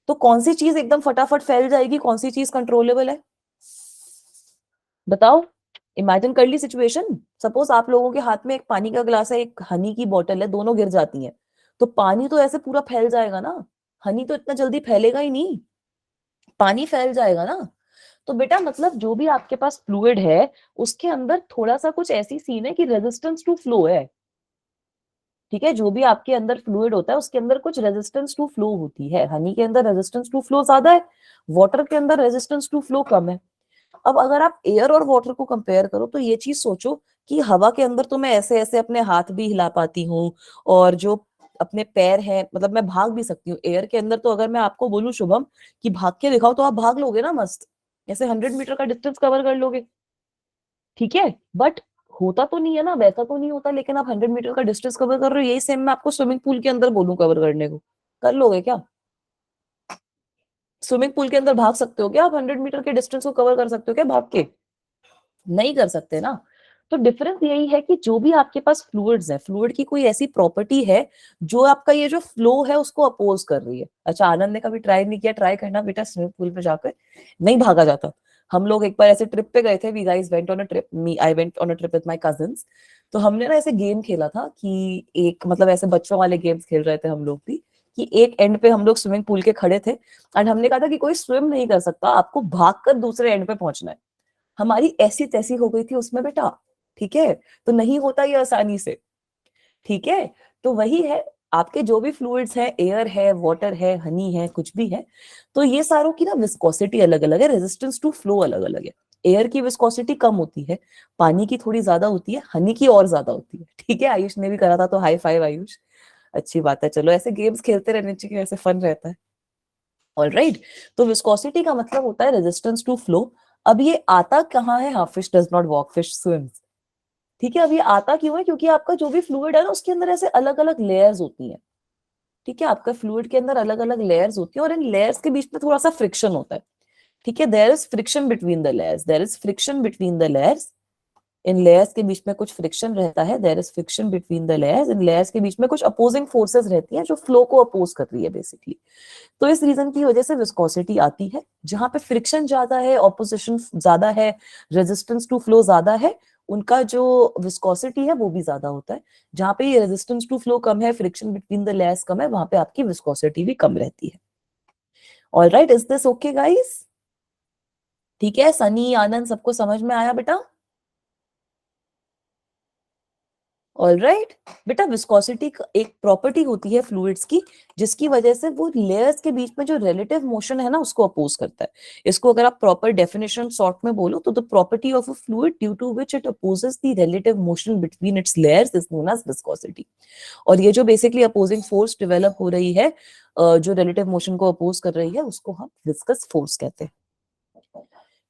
तो कौन सी चीज एकदम फटाफट फैल जाएगी, कौन सी चीज कंट्रोलेबल है? बताओ, इमेजिन कर ली सिचुएशन। सपोज आप लोगों के हाथ में एक पानी का गिलास है, एक हनी की बोतल है, दोनों गिर जाती हैं। तो पानी तो ऐसे पूरा फैल जाएगा ना, हनी तो इतना जल्दी फैलेगा ही नहीं, पानी फैल जाएगा ना। तो बेटा मतलब जो भी आपके पास फ्लूइड है उसके अंदर थोड़ा सा कुछ ऐसी सीन है कि रेजिस्टेंस टू फ्लो है। ठीक है, जो भी आपके अंदर फ्लूइड होता है उसके अंदर कुछ रेजिस्टेंस टू फ्लो होती है। हनी के अंदर रेजिस्टेंस टू फ्लो ज्यादा है, वाटर के अंदर रेजिस्टेंस टू फ्लो कम है। अब अगर आप एयर और वाटर को कंपेयर करो तो ये चीज सोचो कि हवा के अंदर तो मैं ऐसे ऐसे अपने हाथ भी हिला पाती हूँ, और जो अपने पैर हैं मतलब मैं भाग भी सकती हूँ। एयर के अंदर तो अगर मैं आपको बोलूं शुभम कि भाग के दिखाओ तो आप भाग लोगे ना मस्त, ऐसे 100 मीटर का डिस्टेंस कवर कर लोगे। ठीक है, बट होता तो नहीं है ना, वैसा तो नहीं होता, लेकिन आप 100 मीटर का डिस्टेंस कवर कर रहे हो। यही सेम मैं आपको स्विमिंग पूल के अंदर बोलूं कवर करने को, कर लोगे क्या? स्विमिंग पूल के अंदर भाग सकते हो क्या आप? 100 मीटर के डिस्टेंस को कवर कर सकते हो क्या भाग के? नहीं कर सकते ना। तो डिफरेंस यही है कि जो भी आपके पास फ्लूइड्स है, फ्लूइड की कोई ऐसी प्रॉपर्टी है जो आपका ये जो फ्लो है उसको अपोज कर रही है। अच्छा, आनंद ने कभी ट्राई नहीं किया? ट्राई करना बेटा, स्विमिंग पूल पे जाकर नहीं भागा जाता। हम लोग एक बार ऐसे ट्रिप पे गए थे, we guys went on a trip, me I went on a trip with my cousins. तो हमने ना ऐसे गेम खेला था कि एक मतलब ऐसे बच्चों वाले गेम्स खेल रहे थे हम लोग भी, कि एक एंड पे हम लोग स्विमिंग पूल के खड़े थे एंड हमने कहा था कि कोई स्विम नहीं कर सकता, आपको भागकर दूसरे एंड पे पहुंचना है। हमारी ऐसी तैसी हो गई थी उसमें बेटा। ठीक है, तो नहीं होता ये आसानी से। ठीक है, तो वही है, आपके जो भी फ्लूइड्स हैं, एयर है, वाटर है, हनी है, कुछ भी है, तो ये सारों की ना विस्कोसिटी अलग अलग है, रेजिस्टेंस टू फ्लो अलग अलग है। एयर की विस्कोसिटी कम होती है, पानी की थोड़ी ज्यादा होती है, हनी की और ज्यादा होती है। ठीक है, आयुष ने भी करा था तो हाई फाइव आयुष। अच्छी बात है, चलो ऐसे गेम्स खेलते रहने चाहिए, ऐसे फन रहता है। ऑल राइट, तो विस्कोसिटी का मतलब होता है रेजिस्टेंस टू फ्लो। अब ये आता कहाँ है? हाँ, fish does not walk, fish swims. ठीक है, अब ये आता क्यों है? क्योंकि आपका जो भी फ्लूइड है ना उसके अंदर ऐसे अलग अलग लेयर्स होती हैं। ठीक है, आपका फ्लूइड के अंदर अलग अलग लेयर्स होती है और इन लेयर्स के बीच में थोड़ा सा फ्रिक्शन होता है। ठीक है, there is friction between the layers, there is friction between the layers. इन लेयर्स के बीच में कुछ फ्रिक्शन रहता है, there is friction between the layers. इन लेयर्स के बीच में कुछ अपोजिंग फोर्सेस रहती हैं जो फ्लो को अपोज कर रही है बेसिकली। तो इस रीजन की वजह से विस्कोसिटी आती है। जहां पे फ्रिक्शन ज्यादा है, ऑपोजिशन ज्यादा है, रेजिस्टेंस टू फ्लो ज्यादा है, उनका जो विस्कोसिटी है वो भी ज्यादा होता है। जहां पे ये रेजिस्टेंस टू फ्लो कम है, फ्रिक्शन बिटवीन द लेयर्स कम है, वहां पे आपकी विस्कोसिटी भी कम रहती है। Alright, is this okay guys? ठीक है, सनी आनंद सबको समझ में आया बेटा? ऑलराइट बेटा, विस्कोसिटी एक प्रॉपर्टी होती है फ्लूइड्स की, जिसकी वजह से वो लेयर्स के बीच में जो रिलेटिव मोशन है ना उसको अपोज करता है। इसको अगर आप प्रॉपर डेफिनेशन शॉर्ट में बोलो तो the property of a fluid due to which it opposes the relative motion between its layers is known as viscosity. और ये जो बेसिकली अपोजिंग फोर्स डेवलप हो रही है, जो रिलेटिव मोशन को अपोज कर रही है, उसको हम विस्कस फोर्स कहते हैं।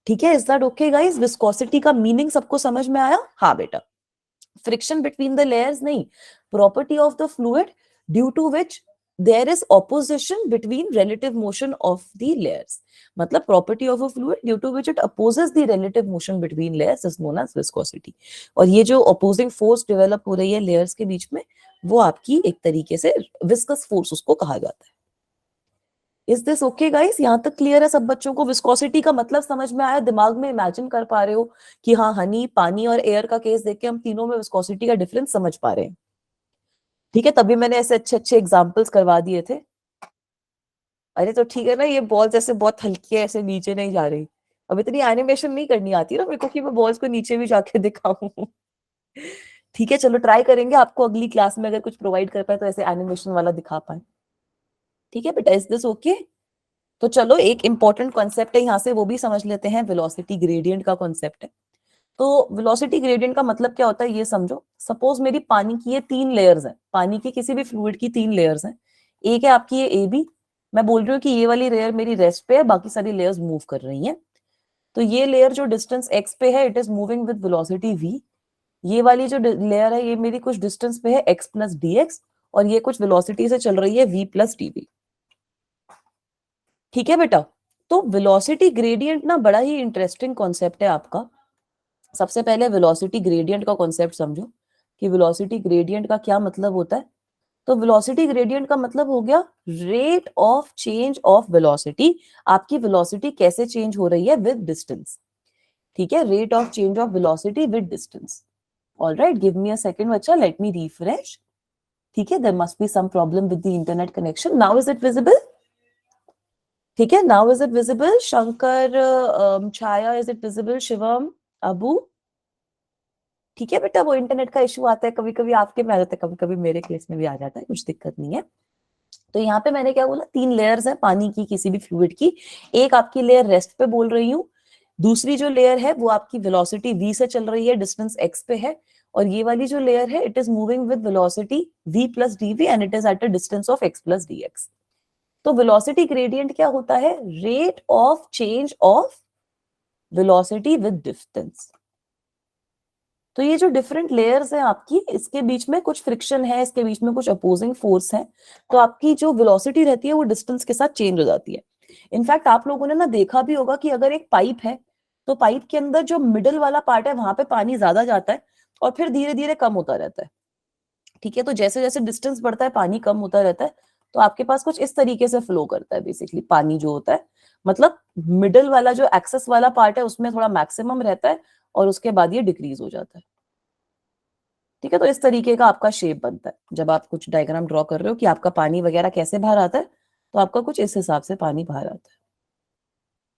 ठीक है, is that okay guys? Viscosity का मीनिंग सबको समझ में आया? हाँ बेटा, फ्रिक्शन बिटवीन द लेयर्स नहीं, property of the fluid due to which there is opposition between relative motion of the layers. मतलब property of a fluid due to which it opposes the relative motion between layers is known as viscosity. और ये जो opposing force develop हो रही है layers के बीच में, वो आपकी एक तरीके से विस्कस फोर्स उसको कहा जाता है। Is this okay guys? यहां तक क्लियर है सब बच्चों को? विस्कोसिटी का मतलब समझ में आया? दिमाग में इमेजिन कर पा रहे हो कि हाँ, हनी, पानी और एयर का केस देख के हम तीनों में विस्कोसिटी का डिफरेंस समझ पा रहे हैं? ठीक है, तभी मैंने ऐसे अच्छे अच्छे एग्जांपल्स करवा दिए थे। अरे तो ठीक है ना, ये बॉल जैसे बहुत हल्की है, ऐसे नीचे नहीं जा रही। अब इतनी एनिमेशन नहीं करनी आती ना मेरे को कि मैं बॉल्स को नीचे भी जाके दिखाऊं। ठीक है, चलो ट्राई करेंगे, आपको अगली क्लास में अगर कुछ प्रोवाइड कर पाए तो ऐसे एनिमेशन वाला दिखा पाए। ठीक है बेटा, इज दिस ओके? तो चलो, एक इंपॉर्टेंट कॉन्सेप्ट है यहाँ से, वो भी समझ लेते हैं। वेलोसिटी ग्रेडियंट का कॉन्सेप्ट है। तो वेलोसिटी ग्रेडियंट का मतलब क्या होता है ये समझो। सपोज मेरी पानी की ये 3 लेयर्स हैं, पानी की किसी भी फ्लूइड की 3 लेयर्स हैं। एक है आपकी ये ए बी, मैं बोल रही हूँ कि ये वाली लेयर मेरी रेस्ट पे है, बाकी सारी लेयर्स मूव कर रही हैं। तो ये लेयर जो डिस्टेंस एक्स पे है, it is moving with velocity v. ये वाली जो लेयर है, ये मेरी कुछ डिस्टेंस पे है एक्स प्लस डी एक्स, और ये कुछ वेलोसिटी से चल रही है वी प्लस डी वी। ठीक है बेटा, तो वेलोसिटी ग्रेडियंट ना बड़ा ही इंटरेस्टिंग कॉन्सेप्ट है आपका। सबसे पहले वेलोसिटी ग्रेडियंट का कॉन्सेप्ट समझो कि वेलोसिटी ग्रेडियंट का क्या मतलब होता है। तो वेलोसिटी ग्रेडियंट का मतलब हो गया rate of change of velocity. आपकी वेलोसिटी कैसे चेंज हो रही है विद डिस्टेंस। ठीक है, rate of change of velocity with distance. Alright, give me a second बच्चा, लेट मी रिफ्रेश। ठीक है, there must be some problem with the internet connection. Now is it visible? ठीक है, now is it visible? Shankar, Chhaya, is it visible? Shivam, Abu? ठीक है बेटा, वो internet का इशू आता है कभी कभी, आपके में आ जाता है, कभी कभी मेरे केस में भी आ जाता है, कुछ दिक्कत नहीं है। तो यहाँ पे मैंने क्या बोला, 3 लेयर्स है पानी की, किसी भी फ्लूइड की। एक आपकी लेयर रेस्ट पे बोल रही हूँ, दूसरी जो लेयर है वो आपकी वेलोसिटी v से चल रही है, डिस्टेंस x पे है, और ये वाली जो लेयर है it is moving with velocity v plus d v and it is at a distance of x plus d x. तो वेलोसिटी ग्रेडियंट क्या होता है? Rate of change of velocity with distance. तो ये जो डिफरेंट लेयर्स हैं आपकी, इसके बीच में कुछ फ्रिक्शन है, इसके बीच में कुछ अपोजिंग फोर्स है, तो आपकी जो वेलोसिटी रहती है वो डिस्टेंस के साथ चेंज हो जाती है। इनफैक्ट आप लोगों ने ना देखा भी होगा कि अगर एक पाइप है, तो पाइप के अंदर जो मिडल वाला पार्ट है वहां पे पानी ज्यादा जाता है और फिर धीरे धीरे कम होता रहता है। ठीक है, तो जैसे जैसे डिस्टेंस बढ़ता है पानी कम होता रहता है। तो आपके पास कुछ इस तरीके से फ्लो करता है बेसिकली पानी जो होता है। मतलब मिडल वाला जो एक्सेस वाला पार्ट है उसमें थोड़ा मैक्सिमम रहता है, और उसके बाद ये डिक्रीज हो जाता है। ठीक है, तो इस तरीके का आपका शेप बनता है। जब आप कुछ डायग्राम ड्रॉ कर रहे हो कि आपका पानी वगैरह कैसे बाहर आता है, तो आपका कुछ इस हिसाब से पानी बाहर आता है।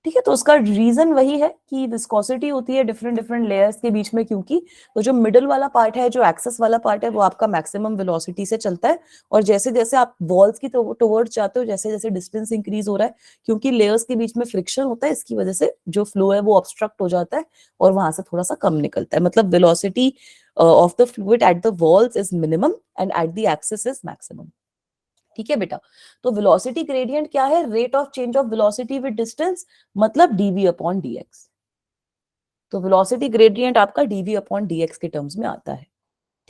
ठीक है, तो उसका रीजन वही है कि विस्कोसिटी होती है डिफरेंट डिफरेंट लेयर्स के बीच में, क्योंकि तो जो मिडल वाला पार्ट है, जो एक्सेस वाला पार्ट है, वो आपका मैक्सिमम वेलोसिटी से चलता है। और जैसे जैसे आप वॉल्स की टुवर्ड्स जाते हो, जैसे जैसे डिस्टेंस इंक्रीज हो रहा है, क्योंकि लेयर्स के बीच में फ्रिक्शन होता है, इसकी वजह से जो फ्लो है वो ऑब्स्ट्रक्ट हो जाता है और वहां से थोड़ा सा कम निकलता है। मतलब velocity of the fluid at the walls is minimum and at the axis is maximum. ठीक है बेटा, तो वेलोसिटी ग्रेडियंट क्या है? Rate of change of velocity with distance, मतलब डीवी अपॉन डीएक्स। तो वेलोसिटी ग्रेडियंट आपका dv अपॉन dx के टर्म्स में आता है।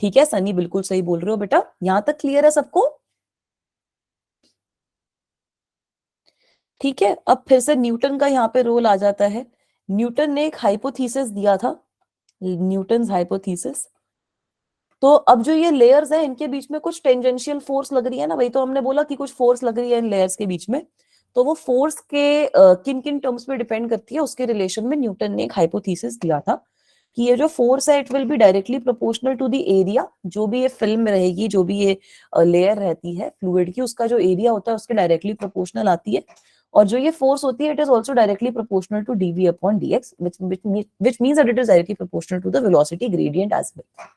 ठीक है सनी, बिल्कुल सही बोल रहे हो बेटा। यहां तक क्लियर है सबको? ठीक है, अब फिर से न्यूटन का यहाँ पे रोल आ जाता है। न्यूटन ने एक हाइपोथेसिस दिया था, न्यूटन्स हाइपोथेसिस। तो अब जो ये लेयर्स है इनके बीच में कुछ टेंजेंशियल फोर्स लग रही है ना, वही तो हमने बोला कि कुछ फोर्स लग रही है इन लेयर्स के बीच में। तो वो फोर्स के किन किन टर्म्स में डिपेंड करती है उसके रिलेशन में न्यूटन ने एक हाइपोथेसिस दिया था कि ये जो फोर्स है it will be directly proportional to the area, जो भी ये फिल्म में रहेगी, जो भी ये लेयर रहती है फ्लूइड की, उसका जो एरिया होता है उसके डायरेक्टली प्रोपोर्शनल आती है। और जो ये फोर्स होती है it is also directly proportional to dv upon dx, which means that it is directly proportional to the velocity gradient as well.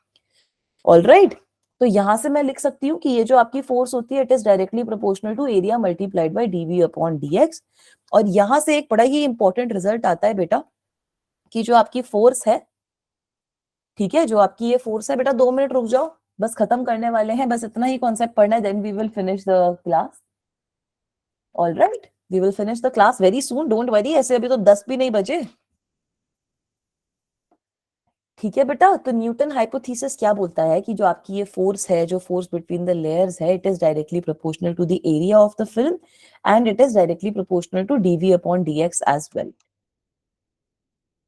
All right, तो यहां से मैं लिख सकती हूँ कि ये जो आपकी फोर्स होती है it is directly proportional to area multiplied by dv upon dx। और यहां से एक बड़ा ही इंपॉर्टेंट रिजल्ट आता है बेटा कि जो आपकी फोर्स है, ठीक है, जो आपकी ये फोर्स है बेटा, 2 मिनट रुक जाओ, बस खत्म करने वाले हैं, बस इतना ही कॉन्सेप्ट पढ़ना है, then we will finish the class. All right, we will finish the class very soon, don't worry, ऐसे अभी तो 10 भी नहीं बजे। ठीक है बेटा, तो न्यूटन हाइपोथेसिस क्या बोलता है कि जो आपकी ये फोर्स है, जो फोर्स बिटवीन द लेयर्स है, it is directly proportional to the area of the film and it is directly proportional to dv upon dx as well.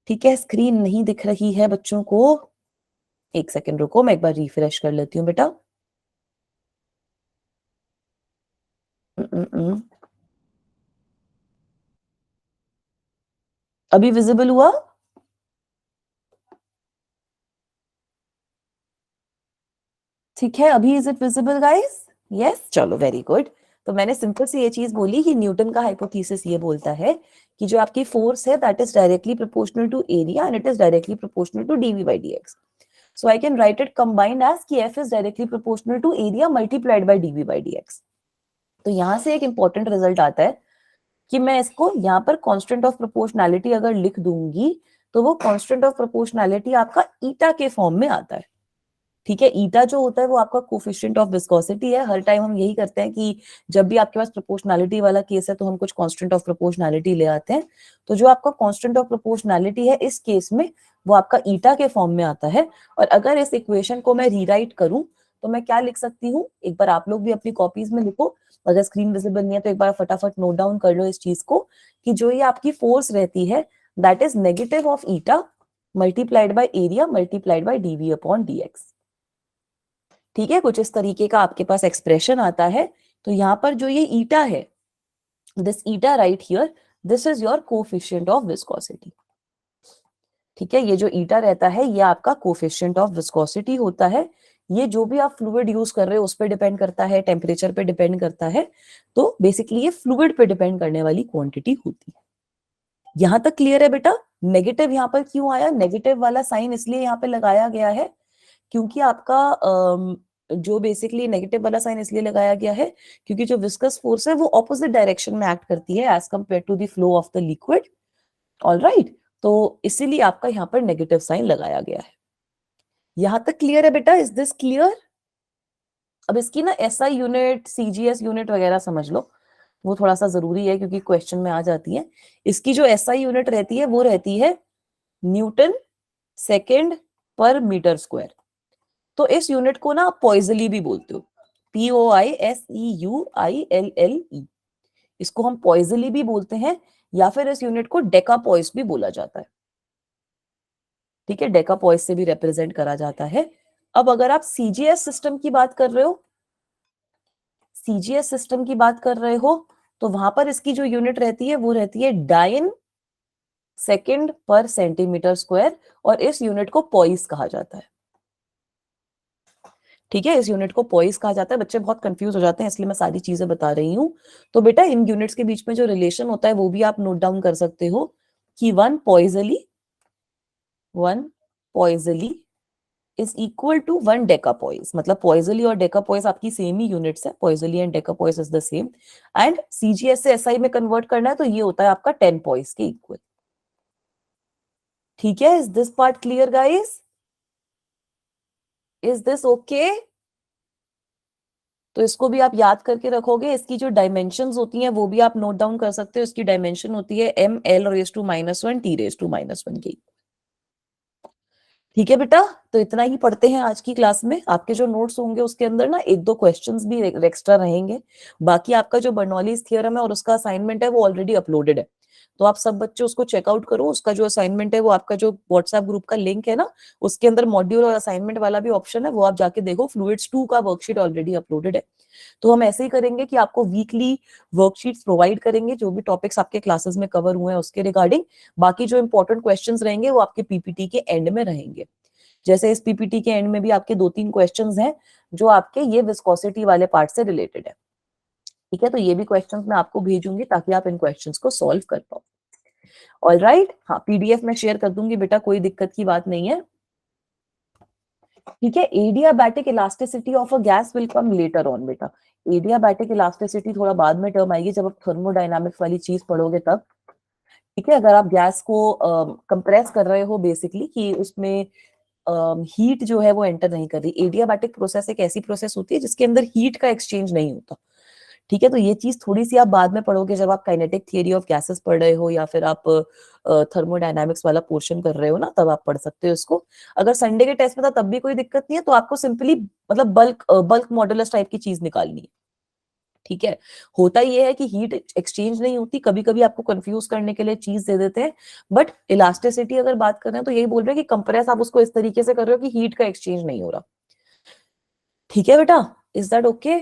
ठीक है, स्क्रीन नहीं दिख रही है बच्चों को? एक सेकेंड रुको, मैं एक बार रिफ्रेश कर लेती हूँ बेटा। अभी विजिबल हुआ? ठीक है, अभी is it visible guys? Yes, चलो वेरी गुड। तो मैंने सिंपल से ये चीज बोली कि न्यूटन का हाइपोथेसिस ये बोलता है कि जो आपकी फोर्स है that is directly proportional to area and it is directly proportional to dv by dx. So I can write it combined as कि F is directly proportional to area multiplied by dv by dx. तो यहां से एक important result आता है कि मैं इसको यहाँ पर कांस्टेंट ऑफ प्रोपोर्शनैलिटी अगर लिख दूंगी तो वो कांस्टेंट ऑफ प्रोपोर्शनैलिटी आपका ईटा के फॉर्म में आता है। ठीक है, ईटा जो होता है वो आपका कोफिशिएंट ऑफ विस्कोसिटी है। हर टाइम हम यही करते हैं कि जब भी आपके पास प्रोपोर्शनैलिटी वाला केस है तो हम कुछ कांस्टेंट ऑफ प्रोपोर्शनैलिटी ले आते हैं। तो जो आपका कांस्टेंट ऑफ प्रोपोर्शनैलिटी है इस केस में वो आपका ईटा के फॉर्म में आता है। और अगर इस इक्वेशन को मैं रीराइट करूं तो मैं क्या लिख सकती हूँ, एक बार आप लोग भी अपनी कॉपीज में लिखो, अगर स्क्रीन विजिबल नहीं है तो एक बार फटाफट नोट डाउन कर लो इस चीज को कि जो ये आपकी फोर्स रहती है that is negative of eta multiplied by area multiplied by dv upon dx। ठीक है, कुछ इस तरीके का आपके पास एक्सप्रेशन आता है। तो यहां पर जो ये ईटा है, this eta right here, this is your coefficient of viscosity. ठीक है, ये जो ईटा रहता है ये आपका कोफिशिएंट ऑफ विस्कोसिटी होता है। ये जो भी आप फ्लूइड यूज कर रहे हो उस पर डिपेंड करता है, टेम्परेचर पे डिपेंड करता है। तो बेसिकली ये फ्लूइड पे डिपेंड करने वाली क्वांटिटी होती है। यहां तक क्लियर है बेटा? नेगेटिव यहाँ पर क्यों आया? नेगेटिव वाला साइन इसलिए यहाँ पे लगाया गया है क्योंकि आपका जो बेसिकली नेगेटिव वाला साइन इसलिए लगाया गया है क्योंकि जो विस्कस फोर्स है वो ऑपोजिट डायरेक्शन में एक्ट करती है as compare to the flow of the liquid. All right, तो इसीलिए आपका यहाँ पर नेगेटिव साइन लगाया गया है। यहां तक क्लियर है बेटा? Is this clear? अब इसकी ना एसआई यूनिट, सीजीएस यूनिट वगैरह समझ लो, वो थोड़ा सा जरूरी है क्योंकि क्वेश्चन में आ जाती है। इसकी जो एसआई यूनिट रहती है वो रहती है न्यूटन सेकेंड पर मीटर स्क्वायर। तो इस यूनिट को ना आप पॉइजली भी बोलते हो, POISEUILLE, इसको हम पॉइजली भी बोलते हैं या फिर इस यूनिट को डेकापॉइस भी बोला जाता है। ठीक है, डेकापॉइस से भी रिप्रेजेंट करा जाता है। अब अगर आप सीजीएस सिस्टम की बात कर रहे हो, सीजीएस सिस्टम की बात कर रहे हो तो वहां पर इसकी जो यूनिट रहती है वो रहती है डाइन सेकेंड पर सेंटीमीटर स्क्वायर और इस यूनिट को पॉइस कहा जाता है। ठीक है, इस यूनिट को पॉइस कहा जाता है। बच्चे बहुत कंफ्यूज हो जाते हैं इसलिए मैं सारी चीजें बता रही हूँ। तो बेटा इन यूनिट्स के बीच में जो रिलेशन होता है वो भी आप नोट डाउन कर सकते हो कि one poiseuille is equal to 1 decapoise. मतलब पॉइजली और डेकापॉइस आपकी सेम ही यूनिट्स है, poiseuille and decapoise is the same. And CGS से एसआई में कन्वर्ट करना है तो ये होता है आपका 10 पॉइस के इक्वल। ठीक है, is this part clear guys? Is this okay? तो इसको भी आप याद करके रखोगे। इसकी जो डायमेंशंस होती हैं वो भी आप नोट डाउन कर सकते हो। इसकी डायमेंशन होती है ml raised to -1 t raised to -1 की। ठीक है बेटा, तो इतना ही पढ़ते हैं आज की क्लास में। आपके जो नोट्स होंगे उसके अंदर ना एक दो क्वेश्चंस भी एक्स्ट्रा रहेंगे। बाकी आपका जो बर्नौलीज थ्योरम है और उसका असाइनमेंट है वो ऑलरेडी अपलोडेड है, तो आप सब बच्चे उसको चेकआउट करो। उसका जो असाइनमेंट है वो आपका जो व्हाट्सएप ग्रुप का लिंक है ना, उसके अंदर मॉड्यूल और असाइनमेंट वाला भी ऑप्शन है, वो आप जाके देखो। फ्लूइड्स 2 का वर्कशीट ऑलरेडी अपलोडेड है। तो हम ऐसे ही करेंगे कि आपको वीकली वर्कशीट्स प्रोवाइड करेंगे जो भी टॉपिक्स आपके क्लासेस में कवर हुए हैं उसके रिगार्डिंग। बाकी जो इंपॉर्टेंट क्वेश्चंस रहेंगे वो आपके पीपीटी के एंड में रहेंगे। जैसे इस पीपीटी के एंड में भी आपके 2-3 क्वेश्चंस हैं जो आपके ये विस्कोसिटी वाले पार्ट से रिलेटेड है। ठीक है, तो ये भी क्वेश्चंस मैं आपको भेजूंगी ताकि आप इन क्वेश्चंस को सॉल्व कर पाओ। ऑल राइट, हाँ पीडीएफ में शेयर कर दूंगी बेटा, कोई दिक्कत की बात नहीं है। ठीक है, adiabatic elasticity of a gas will come later on बेटा। एडियाबैटिक इलास्टिसिटी थोड़ा बाद में टर्म आएगी, जब आप थर्मोडायनामिक्स वाली चीज पढ़ोगे तब। ठीक है, अगर आप गैस को कंप्रेस कर रहे हो बेसिकली कि उसमें हीट जो है वो एंटर नहीं कर रही। एडियाबैटिक प्रोसेस एक ऐसी प्रोसेस होती है जिसके अंदर हीट का एक्सचेंज नहीं होता। ठीक है, तो ये चीज थोड़ी सी आप बाद में पढ़ोगे जब आप काइनेटिक थियरी ऑफ गैसेस पढ़ रहे हो या फिर आप थर्मोडायनामिक्स वाला पोर्शन कर रहे हो ना, तब आप पढ़ सकते हो इसको। अगर संडे के टेस्ट में था तब भी कोई दिक्कत नहीं है, तो आपको सिंपली मतलब बल्क मॉडुलस टाइप की चीज निकालनी है। ठीक है, होता ये है कि हीट एक्सचेंज नहीं होती, कभी कभी आपको कंफ्यूज करने के लिए चीज दे देते हैं। बट इलास्टिसिटी अगर बात कर रहे हैं तो यही बोल रहे हैं कि कंप्रेस आप उसको इस तरीके से कर रहे हो कि हीट का एक्सचेंज नहीं हो रहा। ठीक है बेटा, इज दैट ओके?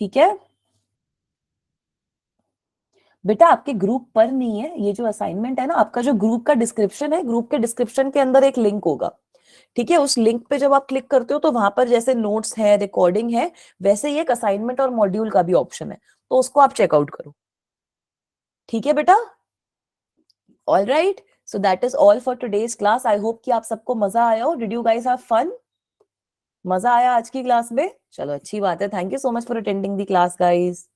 ठीक है बेटा, आपके ग्रुप पर नहीं है ये जो असाइनमेंट है ना, आपका जो ग्रुप का डिस्क्रिप्शन है, ग्रुप के डिस्क्रिप्शन के अंदर एक लिंक होगा। ठीक है, उस लिंक पे जब आप क्लिक करते हो तो वहां पर जैसे नोट्स है, रिकॉर्डिंग है, वैसे ही एक असाइनमेंट और मॉड्यूल का भी ऑप्शन है, तो उसको आप चेकआउट करो। ठीक है बेटा, all right, so that is all for today's class. I hope कि आप सबको मजा आया हो। Did you guys have fun? मजा आया आज की क्लास में? चलो अच्छी बात है। Thank you so much for attending the class guys.